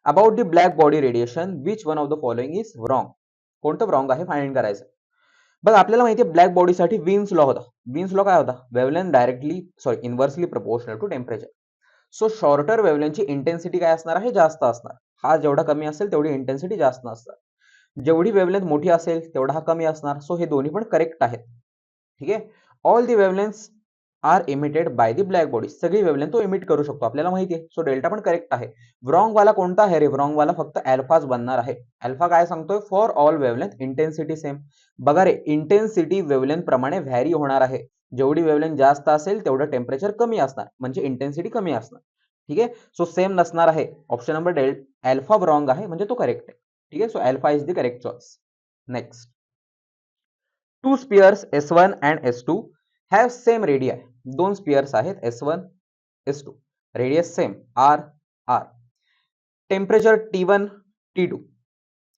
A: about the black body radiation, which one of the following is wrong. कोणतं wrong आहे find करायचं. बघ, आपल्याला माहिती आहे ब्लॅक बॉडीसाठी विन्स लॉ होता. विन्स लॉ काय होता, wavelength directly inversely proportional to temperature. So shorter वेव्हलेंथची इंटेन्सिटी काय असणार आहे, जास्त असणार. हा जेवढा कमी असेल तेवढी इंटेन्सिटी जास्त असणार, जेवढी वेव्हलेंथ मोठी असेल तेवढा हा कमी असणार. सो हे दोन्ही पण करेक्ट आहेत. ठीक आहे. All the wavelengths are emitted by the black body, सगळी वेव्हलेंथ तो इमिट करू शकतो, आपल्याला माहिती आहे. सो डेल्टा पण करेक्ट आहे. व्रॉंग वाला कोणता आहे रे, व्रॉंग वाला फक्त अल्फाच बनणार आहे. अल्फा काय सांगतोय, for all wavelength intensity same. बघा रे, इंटेन्सिटी वेव्हलेंथ प्रमाणे व्हॅरी होणार आहे. जेवढी वेव्हलेंथ जास्त असेल तेवढं टेम्परेचर कमी असणार, म्हणजे इंटेन्सिटी कमी असणार. ठीक आहे. सो सेम नसणार आहे. ऑप्शन नंबर अल्फा रॉंग आहे, म्हणजे तो करेक्ट आहे. ठीक आहे. So alpha is the correct choice. Next, two spheres S1 and S2 have same radii. दोन स्पियर्स आहेत S1 S2, radius same R R, temperature T1 T2,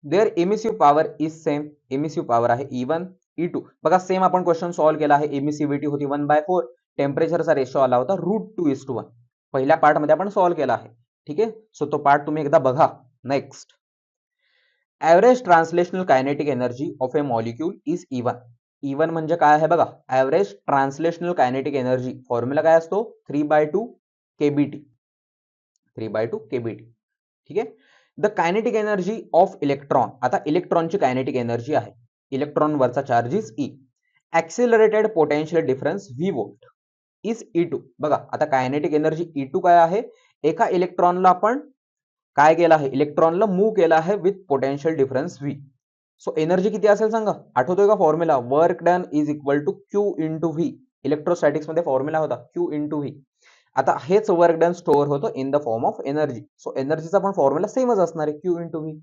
A: their emissive power is same, emissive power आहे E1 E2. बघा, same आपण question solve केला आहे. इमिसिव्हिटी होती 1/4, टेम्परेचरचा ratio आला होता √2:1. पहिल्या पार्ट मध्ये आपण सॉल्व्ह केला आहे. ठीक आहे. सो तो पार्ट तुम्ही एकदा बघा. Next, average translational kinetic energy of a molecule is E1. E1 म्हणजे काय आहे बघा, average translational kinetic energy, formula काय असतो, 3/2 kBT, 3/2 kBT. ठीक आहे. The kinetic energy of electron, आता इलेक्ट्रॉनची कायनेटिक एनर्जी आहे, इलेक्ट्रॉन वरचा charge is E, accelerated potential difference V volt is E2. बघा, आता कायनेटिक एनर्जी E2 काय आहे, एका इलेक्ट्रॉनला आपण काय केलं आहे, इलेक्ट्रॉनला मूव्ह केलं आहे with potential difference V. So energy किती असेल सांगा, आठवतोय का formula, work done is equal to Q into V. Electrostatics मध्ये फॉर्म्युला होता Q इंटू व्ही. आता हेच वर्क डन स्टोअर होतो in the form of energy. सो एनर्जीचा पण फॉर्म्युला सेमच असणार आहे, Q इंटू व्ही.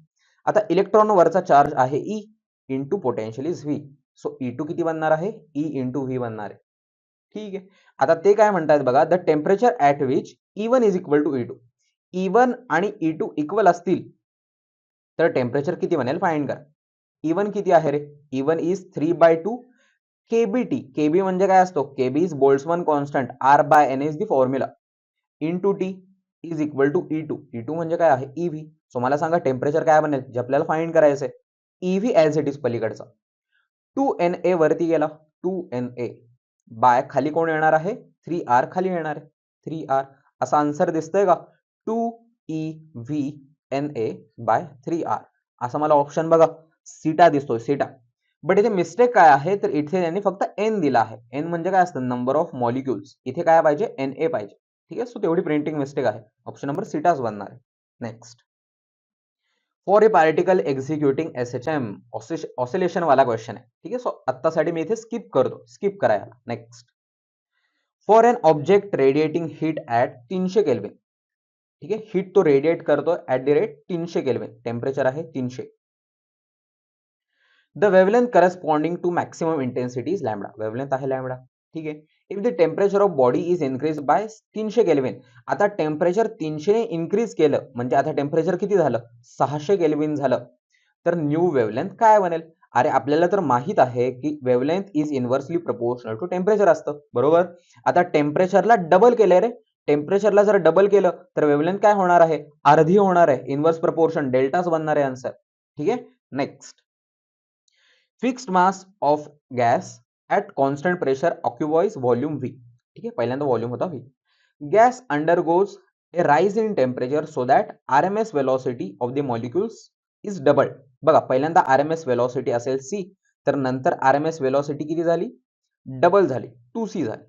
A: आता इलेक्ट्रॉन वरचा चार्ज आहे E into potential is V. So E2 किती बनणार आहे, E इंटू व्ही बनणार आहे. ठीक आहे. आता ते काय म्हणतात बघा, the temperature at which E1 is equal to E2. E1 आणि E2 इक्वल असतील तर टेम्परेचर किती बनेल फाइंड करा. E1 किती आहे रे, E1 इज 3/2 kBT. kB म्हणजे काय असतो, kB is Boltzmann constant, R by N is the formula, into T is equal to E2. E2 म्हणजे काय आहे, EV. सो मला सांगा टेम्परेचर काय बनेल जे आपल्याला फाइंड करायचं आहे, EV ऍज इट इज पलीकडचा. 2Na वरती गेला, 2Na बाय खाली कोण येणार आहे, 3R खाली येणार आहे, 3R. असा आन्सर दिसतोय का, 2EVNA बाय 3R. असं मला ऑप्शन बघा सीटा दिसतोय, सीटा. बट इथे मिस्टेक काय आहे, तर इथे त्यांनी फक्त N दिला आहे. N म्हणजे काय असतं, नंबर ऑफ मॉलिक्युल्स. इथे काय पाहिजे, Na पाहिजे. ठीक आहे. सो तेवढी प्रिंटिंग मिस्टेक आहे, ऑप्शन नंबर सीटाच बनणार आहे. Next, for A particle executing SHM oscillation वाला क्वेश्चन आहे. ठीक आहे. सो आत्तासाठी मी इथे स्किप करतो, स्किप करायला. Next, for an object radiating heat at 300 kelvin. ठीक आहे. हीट तो रेडिएट करतो at the rate 300 kelvin, temperature आहे 300. The wavelength corresponding to maximum intensity is lambda. Wavelength आहे लॅम्बडा. ठीक आहे. If the temperature of body is increase by 300 kelvin. आता temperature 300 ने इन्क्रीज केलं म्हणजे आता टेम्परेचर किती झालं, 600 केल्विन झालं. तर न्यू वेवलेंथ काय बनेल? अरे आपल्याला तर माहित आहे की wavelength is inversely proportional to temperature असतं, बरोबर. आता टेम्परेचरला डबल केलंय रे. टेम्परेचरला जर डबल केलं तर वेवलेंथ काय होणार आहे, अर्धी होणार आहे. इन्व्हर्स प्रोपोर्शन, डेल्टाच बनणार आहे आन्सर. ठीक आहे. Next, fixed mass of gas at constant pressure occupies volume V. ठीक आहे. पहिल्यांदा व्हॉल्यूम होता V. Gas undergoes A rise in temperature so that RMS velocity of the molecules is double. बघा पहिल्यांदा RMS वेलॉसिटी असेल C, तर नंतर RMS velocity किती झाली, डबल झाली, 2C झाली.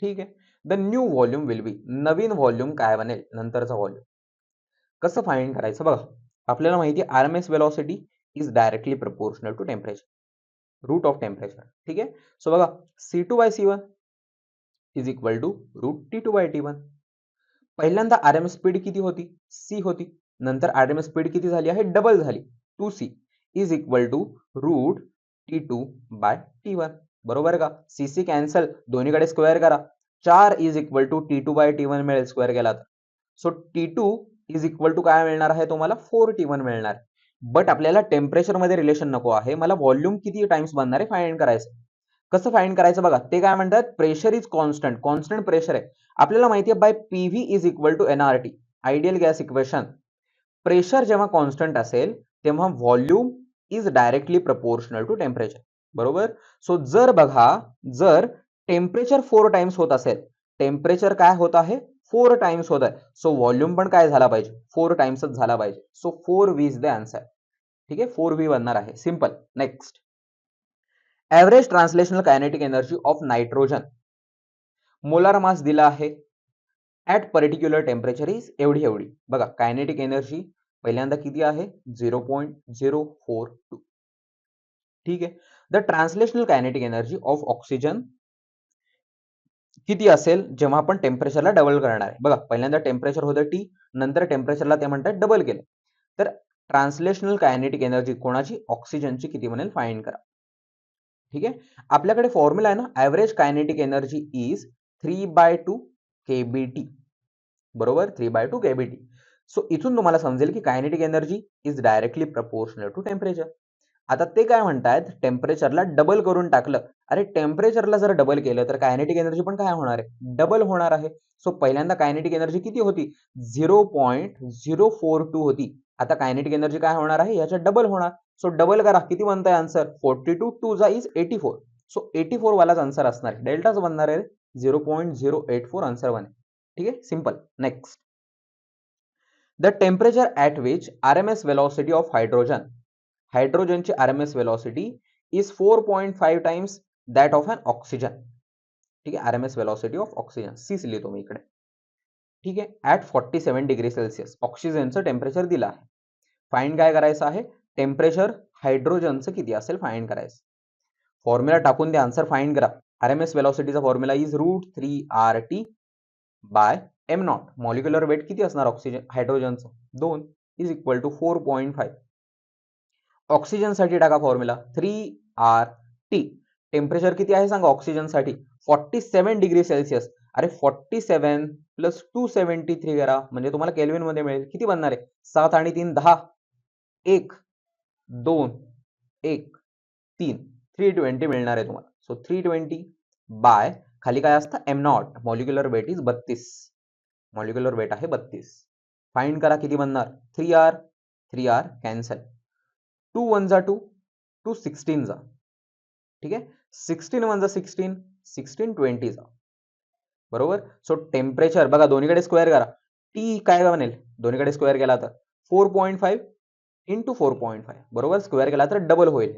A: ठीक आहे. The new volume will be. Naveen volume काय बनेल, नंतरचा व्हॉल्यूम. कसं फाइंड करायचं बघा. आपल्याला माहिती आहे RMS velocity is directly proportional to temperature, root of temperature. ठीक आहे. सो बघा C2/C1 is equal to route T2/T1. पहिल्यांदा RMS स्पीड किती होती, C होती. नंतर RMS स्पीड किती झाली आहे, डबल झाली, 2C is equal to route T2/T1. बरोबर का. CC कॅन्सल, दोन्हीकडे स्क्वेअर करा. 4 इज इक्वल टू T2/T1 मिळेल स्क्वेअर केला तर. So T2 is equal to काय मिळणार आहे तुम्हाला, 4T1 मिळणार. बट आपल्याला टेम्परेचर मध्ये रिलेशन नको आहे, मला व्हॉल्यूम किती टाइम्स बनणार आहे फाइंड करायचं. कसं फाइंड करायचं बघा. ते काय म्हणतात, pressure is constant. Constant pressure आहे. आपल्याला माहिती आहे by PV is equal to NRT, ideal gas equation. Pressure जेव्हा कॉन्स्टंट असेल तेव्हा volume is directly proportional to temperature, बरोबर. सो जर बघा, जर टेम्परेचर 4 टाइम्स होत असेल, टेम्परेचर काय होत आहे, 4 टाइम्स होत आहे. सो व्हॉल्यूम पण काय झाला पाहिजे, 4 टाइम्सच झाला पाहिजे. So 4V is the answer. ठीक आहे. 4V बनणार आहे. Simple. Next, average translational kinetic energy of nitrogen. Molar mass दिला आहे ॲट पर्टिक्युलर टेम्परेचर इज एवढी एवढी. बघा कायनेटिक एनर्जी पहिल्यांदा किती आहे, 0.042. ठीक आहे. The translational kinetic energy of oxygen किती असेल जेव्हा आपण टेम्परेचरला डबल करणार आहे. बघा पहिल्यांदा टेम्परेचर होतं T, नंतर टेम्परेचरला ते म्हणतात डबल केलं. तर ट्रान्सलेशनल कायनेटिक एनर्जी कोणाची, ऑक्सिजनची किती बनेल फाइंड करा. ठीक आहे. आपल्याकडे फॉर्म्युला आहे ना, average kinetic energy is 3/2 kBT, बरोबर. 3/2 kBT. सो इथून तुम्हाला समजेल की kinetic energy is directly proportional to temperature. आता ते काय म्हणतायत, टेम्परेचरला डबल करून टाकलं. अरे टेम्परेचरला जर डबल केलं तर कायनेटिक एनर्जी पण काय होणार आहे, डबल होणार आहे. सो पहिल्यांदा कायनेटिक एनर्जी किती होती, 0.042 होती. आता कायनेटिक एनर्जी काय होणार आहे, याच्या डबल होणार. सो डबल करा, किती बनताय आन्सर, 42, 2 जा इज 84. सो 84 वालाच आन्सर असणार आहे, डेल्टाच बनणार आहे. 0.084 आन्सर बने. ठीक आहे. Simple. Next, the temperature at which RMS velocity of hydrogen. हायड्रोजनची RMS velocity is 4.5 times that of an oxygen. ठीक आहे. RMS velocity of oxygen C लिहितो मी इकडे. ठीक आहे. ॲट 47 डिग्री सेल्सिअस ऑक्सिजनचं टेम्परेचर दिलं आहे. फाइंड काय करायचं आहे, टेम्परेचर हायड्रोजनचं किती असेल फाइंड करायचं. फॉर्म्युला टाकून द्या, आन्सर फाइंड करा. RMS वेलॉसिटीचा formula is root 3RT bye m0. Molecular weight किती असणार ऑक्सिजन हायड्रोजनचं, 2 इज इक्वल टू 4.5. ऑक्सिजनसाठी टाका फॉर्म्युला 3RT. टेम्परेचर किती आहे सांगा ऑक्सिजनसाठी, 47 डिग्री सेल्सिअस. अरे 47 प्लस 273 करा म्हणजे तुम्हाला केल्विन मध्ये मिळेल. किती बनणार आहे, 7 आणि 3 10, 1 2 1 3, 320 मिळणार आहे तुम्हाला. सो 320 बाय खाली काय असतं, m0. Molecular weight is 32. Molecular weight आहे 32. फाइंड करा किती बनणार, 3R 3R कॅन्सल, 2 1 जा 2, 2 16 जा. ठीक आहे. 16 1 जा 16, 16 20 जा, बरोबर. सो टेम्परेचर बघा दोन्हीकडे स्क्वेअर करा. T काय बनेल, दोन्हीकडे स्क्वेअर केला तर 4.5 इंटू 4.5, बरोबर. स्क्वेअर केला तर डबल होईल.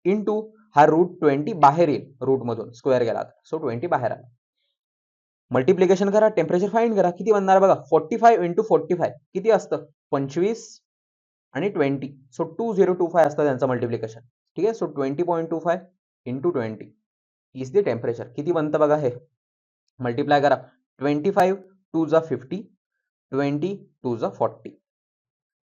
A: इंटू हा रूट 20 बाहेर येईल, रूट मधून स्क्वेअर केला तर. सो 20 बाहेर आला. मल्टिप्लिकेशन करा, टेम्परेचर फाइंड करा, किती बनणार बघा. 45 इंटू 45 किती असतं, 25 आणि 20. सो 2025 असतं त्यांचं मल्टिप्लिकेशन. ठीक आहे. So 20.25 into 20 is the temperature. किती बनतं बघा हे, मल्टिप्लाय करा. 25 2 जा 50, 20 2 जा 40.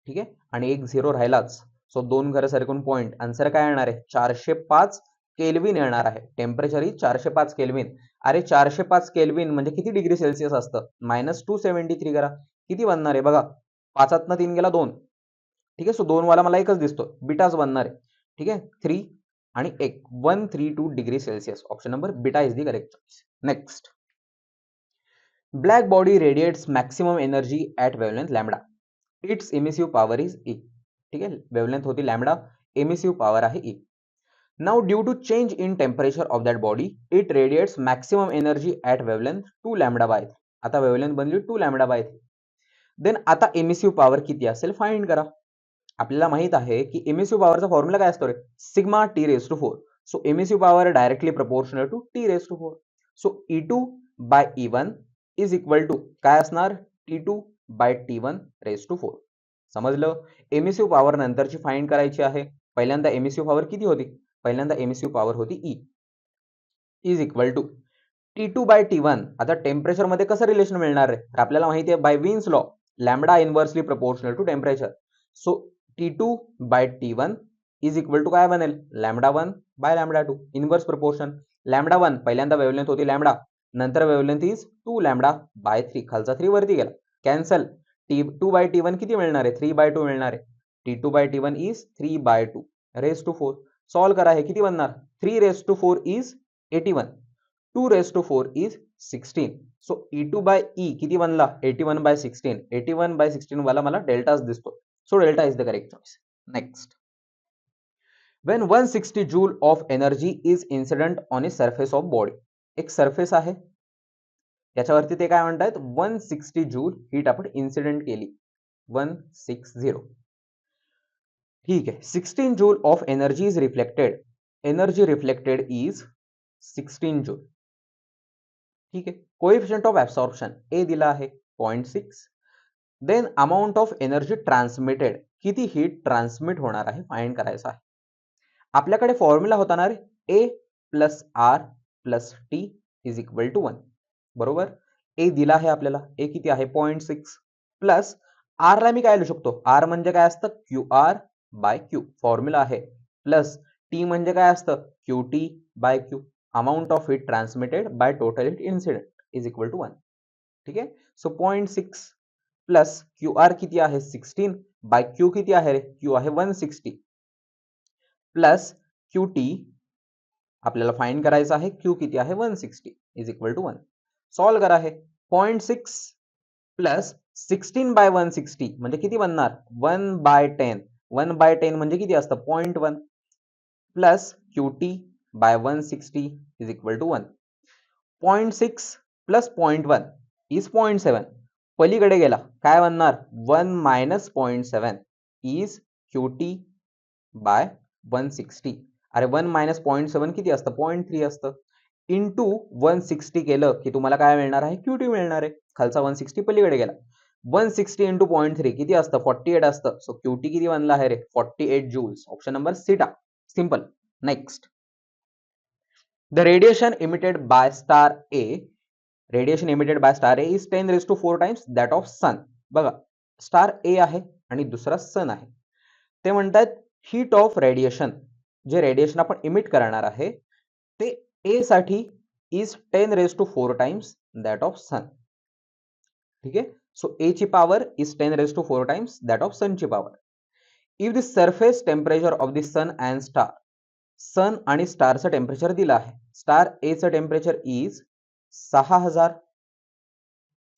A: ठीक आहे. आणि एक झिरो राहिलाच. सो दोन घरं सरकून पॉईंट. आन्सर काय येणार आहे, 405 केल्विन येणार आहे. टेम्परेचर ही 405 केल्विन. अरे 405 केल्विन म्हणजे किती डिग्री सेल्सिअस असतं, -273 करा. किती बनणार आहे बघा, 5तनं 3 गेला 2. ठीक आहे. सो 2 वाला मला एकच दिसतो, बीटाच बनणार आहे. ठीक आहे. 3 आणि 1 132 degree Celsius. Option number beta is the correct choice. Next, black body radiates maximum energy at wavelength lambda. Its emissive power is E. ठीक आहे. वेवलेंथ होती लॅम्बडा, एमिसिव्ह पॉवर आहे E. Now due to change in temperature of that body it radiates maximum energy at wavelength 2 lambda by 3. आता wavelength बनली 2 lambda by 3. Then आता emissive power किती असेल find करा. आपल्याला माहित आहे की एमिसिव्ह पॉवरचा फॉर्म्युला काय असतो रे, sigma T raise to 4. So emissive power directly proportional to T raise to 4. So E2 by E1 is equal to काय असणार, T2 by T1 raise to 4. समजलं. एमिसिव्ह पॉवर नंतरची फाइंड करायची आहे. पहिल्यांदा एमिसिव्ह पॉवर किती होती, पहिल्यांदा एमिसिव्ह पॉवर होती E is equal to T2 by T1. आता टेम्परेचर मध्ये कसं रिलेशन मिळणार आहे, तर आपल्याला माहिती आहे by Wien's law lambda inversely proportional to temperature. So T2 by T1 is equal to काय बनेल, lambda 1 by lambda 2. Inverse proportion. Lambda 1 पहिल्यांदा वेवलेंथ होती लॅम्बडा, नंतर वेवलेंथ इज 2 लॅम्बडा बाय 3. खालचा 3 वरती गेला, कॅन्सल. T2 बाय T1 किती मिळणार आहे, 3 बाय 2 मिळणार आहे. T2 by T1 is 3 by 2 raise to 4. Solve करा, हे किती बनणार, 3 raise to 4 is 81, 2 raise to 4 is 16. So E2 by E किती बनला, 81 बाय 16. 81 बाय 16 वाला मला डेल्टाच दिसतो. So delta is the correct choice. Next, when 160 joule of energy is incident on a surface of body. एक सरफेस आहे, त्याच्यावरती ते काय म्हणतात, 160 जूल हीट आपण इन्सिडेंट केली, 160. ठीक आहे. 16 joule of energy is reflected. Energy reflected is 16 joule. ठीक आहे. कोएफिशिएंट ऑफ ऍब्सॉर्प्शन ए दिला आहे 0.6. Then amount of energy transmitted, किती हीट ट्रान्समिट होणार आहे फाइंड करायचं आहे. आपल्याकडे फॉर्म्युला होता ना रे, A plus R plus T is equal to 1. बरोबर. ए दिला आहे आपल्याला, ए किती आहे 0.6, प्लस आर ला मी काय लिहू शकतो, आर म्हणजे काय असतं, Q R by Q formula आहे, प्लस टी म्हणजे काय असतं, Q T by Q. Amount of heat transmitted by total heat incident is equal to 1. ठीक आहे. सो 0.6 प्लस क्यू आर किती आहे 16 बाय क्यू किती आहे रे, क्यू आहे 160 प्लस क्यू टी आपल्याला फाइंड करायचं आहे, क्यू किती आहे 160 इज इक्वल टू 1. सॉल्व करा हे. 0.6 प्लस 16 बाय 160 म्हणजे किती बनणार, 1 बाय 10. 1 बाय 10 म्हणजे किती असतं 0.1 plus Q T by 160 is equal to 1. 0.6 plus 0.1 is 0.7. पलीकडे गेला काय बनणार, 1 minus 0.7 is Q T by 160. अरे 1 मायनस 0.7 किती असतं, 0.3 असतं. इंटू 160 केलं की तुम्हाला काय मिळणार आहे, क्यूटी मिळणार आहे. खालचा 160 पलीकडे गेला, 160 इंटू 0.3 किती असतं 48 असतं. सो क्यूटी किती बनला आहे रे, 48 joules. Option number theta. Simple. Next, the radiation emitted by star A, radiation emitted by star A is 10 raised to 4 times that of sun. बघा, स्टार ए आहे आणि दुसरा सन आहे. ते म्हणतात हीट ऑफ रेडिएशन, जे रेडिएशन आपण इमिट करणार आहे ते ए साठी is 10 raised to 4 times that of sun. ठीक आहे. सो ए ची power is 10 raised to 4 times that of sun ची power. If the surface temperature of the sun and star, sun आणि स्टारचं टेम्परेचर दिलं आहे. स्टार ए चं temperature is 6000,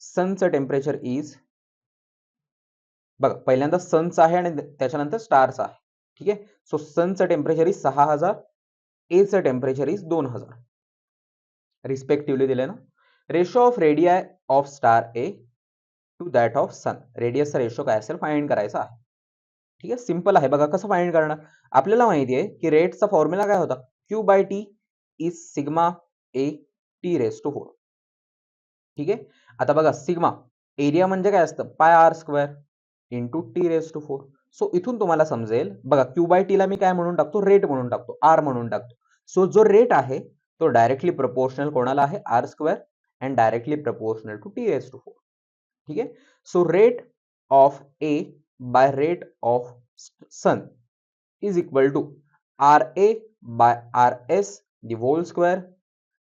A: सनचं टेम्परेचर इज, बघा पहिल्यांदा सनचं आहे आणि त्याच्यानंतर स्टारचं आहे. ठीक आहे. सो सनचं टेम्परेचर इज 6000, ए चं टेम्परेचर इज 2000 रिस्पेक्टिव्हली दिले ना. Ratio of radii of star A to that of sun, रेडियसचा रेशो काय असेल फाइंड करायचा आहे. ठीक आहे. सिंपल आहे. बघा कसं फाइंड करणार, आपल्याला माहिती आहे की रेटचा फॉर्म्युला काय होता, Q by T is sigma A T raise to 4. ठीक आहे. आता बघा सिग्मा, एरिया म्हणजे काय असतं pi R square into T raise to 4. So इथून तुम्हाला समजेल बघा, क्यू बाय टी ला मी काय म्हणून टाकतो, रेट म्हणून टाकतो, आर म्हणून टाकतो. सो जो रेट आहे तो डायरेक्टली प्रपोर्शनल कोणाला आहे, R square, and directly proportional to T raise to 4. ठीक आहे. So rate of A by rate of sun is equal to R A by R S the whole square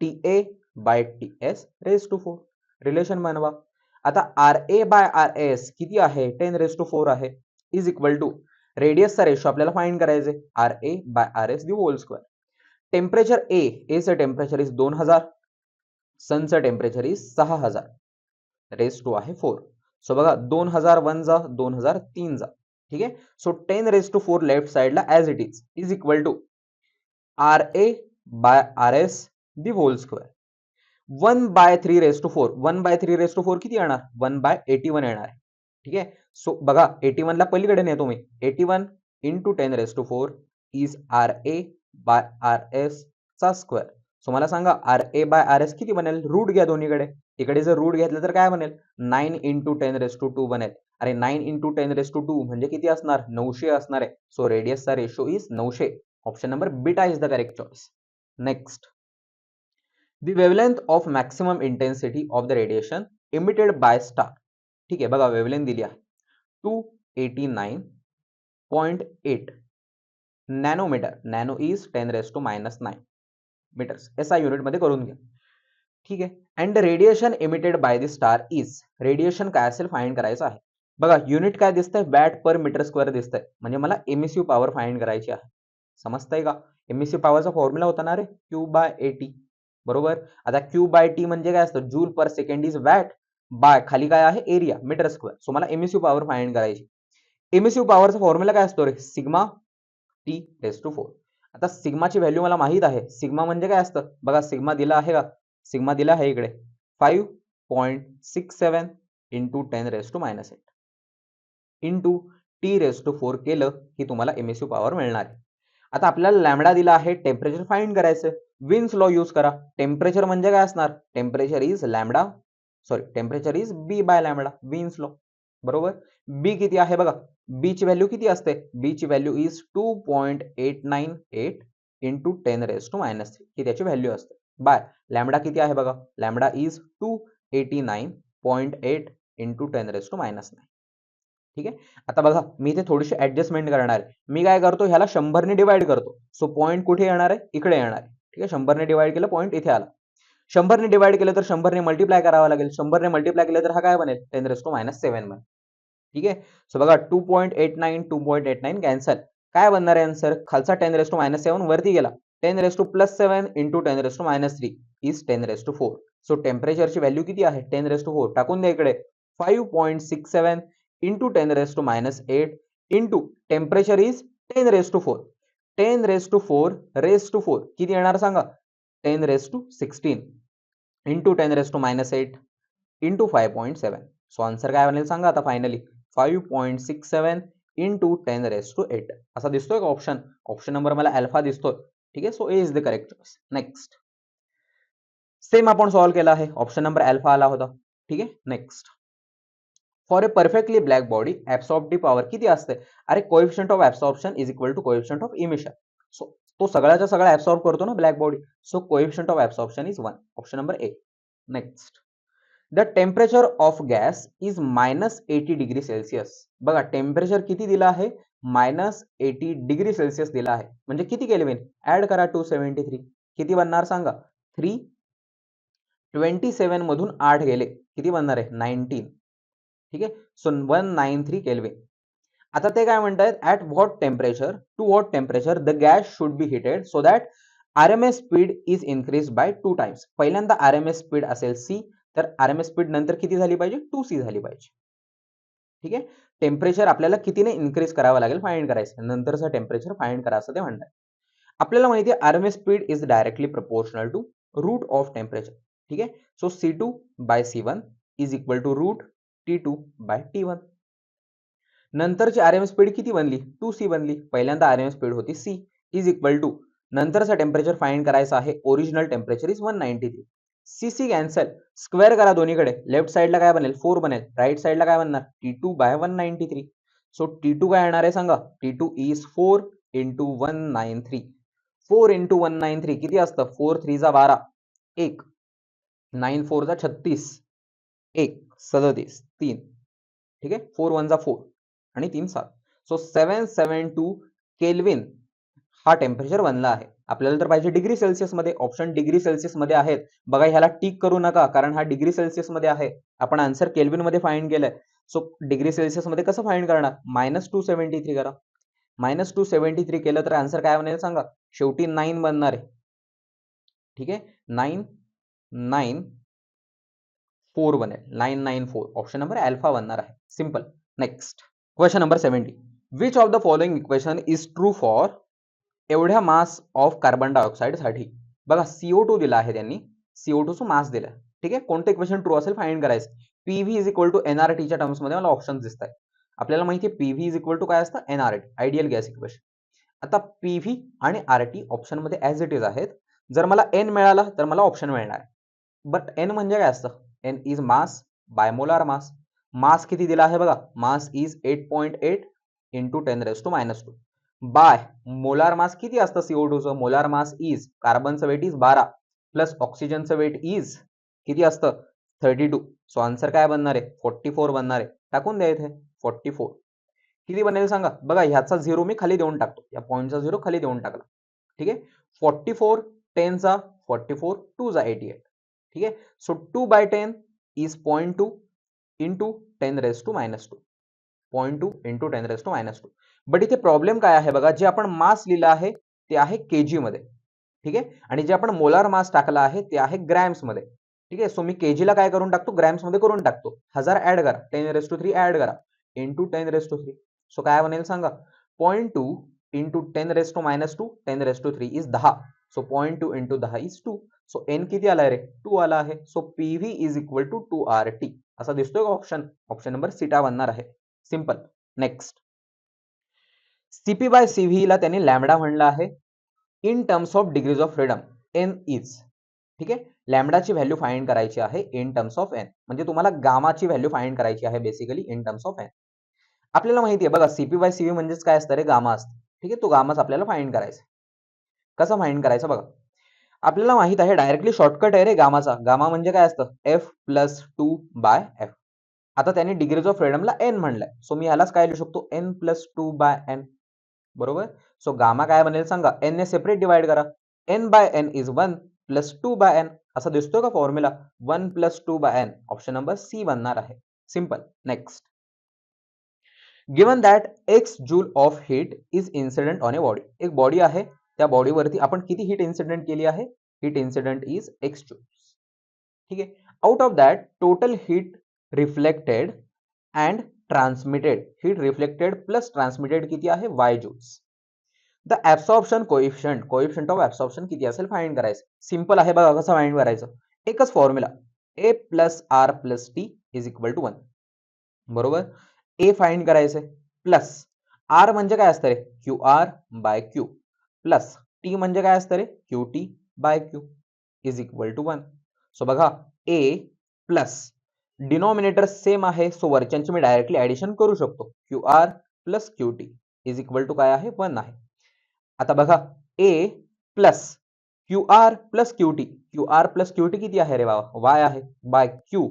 A: T A by T S raise to 4. Relation बनवा. आता R A by R S किती आहे, 10 raise to 4 आहे, is equal to रेडियसचा ratio आपल्याला find करायचे, R A by R S the whole square. Temperature A चं temperature is 2000, सनचं टेम्परेचर इज 6000, रेज टू आहे 4. सो बघा 2000 1 जा 2000 3 जा. ठीक आहे. सो 10 रेज टू 4 लेफ्ट साइडला as it is equal to R A by R S the whole square. 1/3 raise to 4, 1/3 raise to 4 किती येणार, 1/81 येणार आहे. ठीक आहे. सो बघा 81 ला पलीकडे नेतो मी, 81 into 10 raise to 4 is R A by R S चा स्क्वेअर. सो मला सांगा R A by R S किती बनेल, रूट घ्या दोन्हीकडे. इकडे जर रूट घेतलं तर काय बनेल, 9 इंटू 10 रेज टू 2 बनेल. अरे 9 इंटू 10 रेज टू 2 म्हणजे किती असणार, 900 असणार आहे. सो रेडियसचा ratio is 900. Option number beta is the correct choice. Next, the wavelength of maximum intensity of the radiation emitted by star. ठीक आहे. बघा वेवलेंथ दिली आहे 289.8 nanometre. Nano is 10 raise to -9 metres. SI unit मध्ये करून घ्या. ठीक आहे. And radiation emitted by the star is, radiation काय असेल फाइंड करायचं आहे. बघा युनिट काय दिसतंय, वॅट पर मीटर स्क्वेअर दिसतंय, म्हणजे मला एमएसयू पॉवर फाइंड करायची आहे. समजतंय का. एमएसयू पॉवरचा फॉर्म्युला होता ना रे, क्यू बाय एटी. बरोबर. आता क्यू बाय टी म्हणजे काय असतं, joule per second is watt by खाली काय आहे, एरिया मीटर स्क्वेअर. सो मला एमएसयू पॉवर फाइंड करायची. एमएसयू पॉवरचा फॉर्म्युला काय असतो रे, सिग्मा टी रेज टू 4. आता सिग्माची व्हॅल्यू मला माहित आहे. सिग्मा म्हणजे काय असतं बघा, सिग्मा दिला आहे का, सिग्मा दिला आहे इकडे 5.67 into 10 raise to -8 into T raise to 4 केलं की तुम्हाला एमएसयू पॉवर मिळणार आहे. आता आपल्याला लॅम्बडा दिला आहे, टेम्परेचर फाइंड करायचं. विन्स लॉ यूज करा. टेम्परेचर म्हणजे काय असणार, temperature is lambda, sorry temperature is B by lambda, Wien's law. बरोबर. बी किती आहे बघा, बी ची व्हॅल्यू किती असते, बी ची value is 2.898 into 10 raise to -3 ही त्याची व्हॅल्यू असते. बाय लॅम्बडा किती आहे बघा, lambda is 289.8 into 10 raise to -9. ठीक आहे. आता बघा मी इथे थोडीशी ऍडजस्टमेंट करणार आहे. मी काय करतो, ह्याला 100 ने डिवाइड करतो. सो पॉईंट कुठे येणार आहे, इकडे येणार आहे. ठीक आहे. 100 ने डिवाइड केलं, पॉईंट इथे आला. 100 ने डिवाइड केलं तर 100 ने मल्टिप्लाय करावा लागेल. 100 ने मल्टिप्लाय केलं तर हा काय बनेल, 10 रेज टू -7 बनेल. ठीक आहे. सो बघा 2.89 कॅन्सल. काय बनणार आहे आन्सर, खालचा 10 रेज टू -7 वरती गेला, 10 raise to +7 into 10 raise to -3 is 10 raise to 4. So टेम्परेचरची व्हॅल्यू किती आहे, 10 रेज टू 4 टाकून द्या इकडे, 5.67 into 10 raise to -8 into temperature is 10 raise to 4. 10 raise to 4 raise to 4 किती येणार सांगा, 10 raise to 16 into 10 raise to -8 into 5.7. So answer काय बनेल सांगा आता फायनली, 5.67 इंटू 10 रेज टू 8 असा दिसतोय का ऑप्शन. ऑप्शन नंबर मला अल्फा दिसतोय. ठीक आहे. So A is the correct choice. Next, same आपण सॉल्व्ह केला आहे, ऑप्शन नंबर अल्फा आला होता. ठीक आहे. Next, for a perfectly black body absorbed power किती असते, अरे coefficient of absorption is equal to coefficient of emission. So तो सगळ्याचा सगळा ऍब्सॉर्ब करतो ना black body. So coefficient of absorption is 1. Option number A. Next, the temperature of gas is -80 degree Celsius. बघा temperature किती दिलं आहे, -80 डिग्री सेल्सिअस दिला आहे, म्हणजे किती केल्विन, ऍड करा 273 किती बनणार सांगा, 327 मधून 8 गेले किती बनणार आहे, 19. ठीक आहे. So 193 kelvin. आता ते काय म्हणतात, at what temperature, to what temperature the gas should be heated so that RMS speed is increase by 2 times. पहिल्यांदा आरएमएस स्पीड असेल सी, तर आरएमएस स्पीड नंतर किती झाली पाहिजे, 2c झाली पाहिजे. ठीक आहे. टेम्परेचर आपल्याला कितीने इन्क्रीज करावं लागेल फाइंड करायचं, नंतरचं टेम्परेचर फाइंड करा असं ते म्हणतात. आपल्याला माहिती आहे RMS speed is directly proportional to root of temperature. ठीक आहे. So C2 by C1 is equal to root T2 by T1. नंतरची आरएमएस स्पीड किती बनली, 2c बनली. पहिल्यांदा आरएमएस स्पीड होती c इज इक्वल टू, नंतरचा टेम्परेचर फाइंड करायचा आहे, original temperature is 193. C cancel, square करा दोन्हीकडे, लेफ्ट साइडला काय बनेल 4 बनेल, राइट साइडला काय बनणार T2 बाय 193. सो T2 काय येणार आहे सांगा. T2 is 4 into 193. 4 इंटू 193 किती असतं. 4 3 जा 12, 1 9 4 जा 36, 1 37, 3. ठीक आहे. 4 1 जा 4 आणि 3 7. सो 772 केल्विन हा टेम्परेचर बनला आहे. आपल्याला तर पाहिजे डिग्री सेल्सिअस मध्ये. ऑप्शन डिग्री सेल्सिअस मध्ये आहेत. बघा ह्याला टिक करू नका कारण हा डिग्री सेल्सिअस मध्ये आहे. आपण आन्सर केल्विन मध्ये फाइंड केलंय. सो डिग्री सेल्सिअस मध्ये कसं फाइंड करणार. -273 करा. -273 केलं तर आन्सर काय बनेल सांगा. शेवटी 9 बनणार आहे. ठीक आहे. 994 बनेल. 994 ऑप्शन नंबर अल्फा बनणार आहे. Simple. Next question number 70. Which of the following equation is true for एवढ्या मास ऑफ कार्बन डायऑक्साइड साठी. बघा CO2 दिला आहे त्यांनी. CO2 चं मास दिलं. ठीक आहे. कोणतं इक्वेशन ट्रू असेल फाइंड करायचं. PV is equal to NRT च्या टर्म्स मध्ये मला ऑप्शन दिसत आहेत. आपल्याला माहिती आहे PV इज इक्वल टू काय असतं. NRT ideal gas equation. आता PV आणि RT ऑप्शन मध्ये ऍज इट इज आहेत. जर मला N मिळाला तर मला ऑप्शन मिळणार आहे. बट N म्हणजे काय असतं. N इज मास बायमोलार मास. मास किती दिला आहे बघा. Mass is 8.8 into 10⁻². By molar mass किती असतं CO2 चं. मोलार मास इज कार्बनचं वेट इज 12 प्लस ऑक्सिजनचं वेट इज किती असतं 32. सो आन्सर काय बनणार आहे 44 बनणार आहे. टाकून द्या इथे 44. किती बनेल सांगा. बघा ह्याचा 0 मी खाली देऊन टाकतो. या पॉईंटचा 0 खाली देऊन टाकला. ठीक आहे. 44 10 चा 44 2 जा 88. ठीक आहे. So 2/10 is 0.2 into 10⁻². 0.2 into 10⁻². But इथे प्रॉब्लेम काय आहे बघा. जे आपण मास लिहिलं आहे ते आहे केजी मध्ये. ठीक आहे. आणि जे आपण मोलार मास टाकला आहे ते आहे ग्रॅम्स मध्ये. ठीक आहे. सो मी केजीला काय करून टाकतो ग्रॅम्स मध्ये करून टाकतो. 1000 ऍड करा 10⁻³ ऍड करा इंटू 10⁻³. सो काय बनेल सांगा. 0.2 into 10⁻², 10⁻³ is 10. So 0.2 into 10 is 2. So N किती आलाय रे 2 आला आहे. So PV is equal to 2RT असा दिसतोय का ऑप्शन. ऑप्शन नंबर सीटा बनणार आहे. सिंपल. नेक्स्ट CP/CV ला त्यांनी लॅम्बडा म्हणलं आहे. In terms of degrees of freedom N is. ठीक आहे. लॅम्बडाची व्हॅल्यू फाइंड करायची आहे इन टर्म्स ऑफ N. म्हणजे तुम्हाला गामाची व्हॅल्यू फाइंड करायची आहे basically in terms of N. आपल्याला माहिती आहे बघा CP/CV म्हणजेच काय असतं रे गामा असतं. ठीक आहे. तो गामाच आपल्याला फाइंड करायचा. कसं फाइंड करायचं बघा. आपल्याला माहित आहे डायरेक्टली शॉर्टकट आहे रे गामाचा. गामा म्हणजे काय असतं F+2/F. आता त्यांनी डिग्रीज ऑफ फ्रीडमला N म्हणलंय. सो मी ह्यालाच काय लिहू शकतो N+2/N. बरोबर. सो गामा काय बनेल सांगा. N ने सेपरेट डिवाइड करा. N/N इज 1 प्लस 2/N असा दिसतोय का formula. 1 + 2/N option number C बनणार आहे. Simple. Next given that x joule of heat is incident on a body. एक बॉडी आहे त्या बॉडीवरती आपण किती हीट इन्सिडेंट केली आहे. Heat incident is x joule. ठीक आहे. Out of that total heat reflected and transmitted. Heat reflected plus transmitted किती आहे y joules. The absorption coefficient of absorption किती असेल फाइंड करायचं. सिंपल आहे बघा कसं फाइंड करायचं. एकच formula A + R + T is equal to 1. बरोबर. A फाइंड करायचंय प्लस R म्हणजे काय असतं रे QR/Q प्लस T म्हणजे काय असतं रे QT/Q is equal to 1. So बघा A प्लस डिनॉमिनेटर सेम आहे. सो वरच्यांची मी डायरेक्टली ऍडिशन करू शकतो. QR + QT is equal to काय आहे 1 आहे. आता बघा A plus QR + QT. QR + QT किती आहे रे बाबा y आहे बाय Q.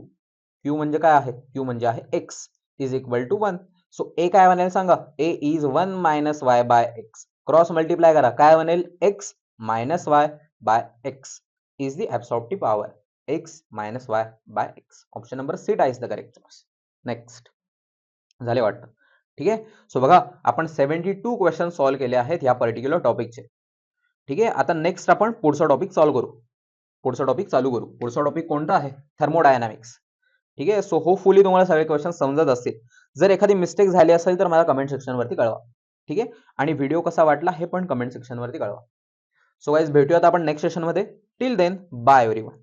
A: Q म्हणजे काय आहे Q म्हणजे आहे x is equal to 1. So A काय बनेल सांगा. A is 1 - y/x. Cross multiply करा काय बनेल x - y/x is the absorptive power. x - y/x option number C is the correct choice. Next झाले वाटतं. ठीक आहे. सो बघा आपण 72 क्वेश्चन सॉल्व्ह केले आहेत या पर्टिक्युलर टॉपिकचे. ठीक आहे. आता नेक्स्ट आपण पुढचा टॉपिक चालू करू. पुढचा टॉपिक कोणता आहे थर्मोडायनामिक्स. ठीक आहे. सो होपफुली तुम्हाला सगळे क्वेश्चन समजत असतील. जर एखादी मिस्टेक झाली असेल तर मला कमेंट सेक्शन वरती कळवा. ठीक आहे. आणि व्हिडिओ कसा वाटला हे पण कमेंट सेक्शन वरती कळवा. सो गाइस भेटूयात आपण नेक्स्ट सेशन मध्ये. Till then bye everyone.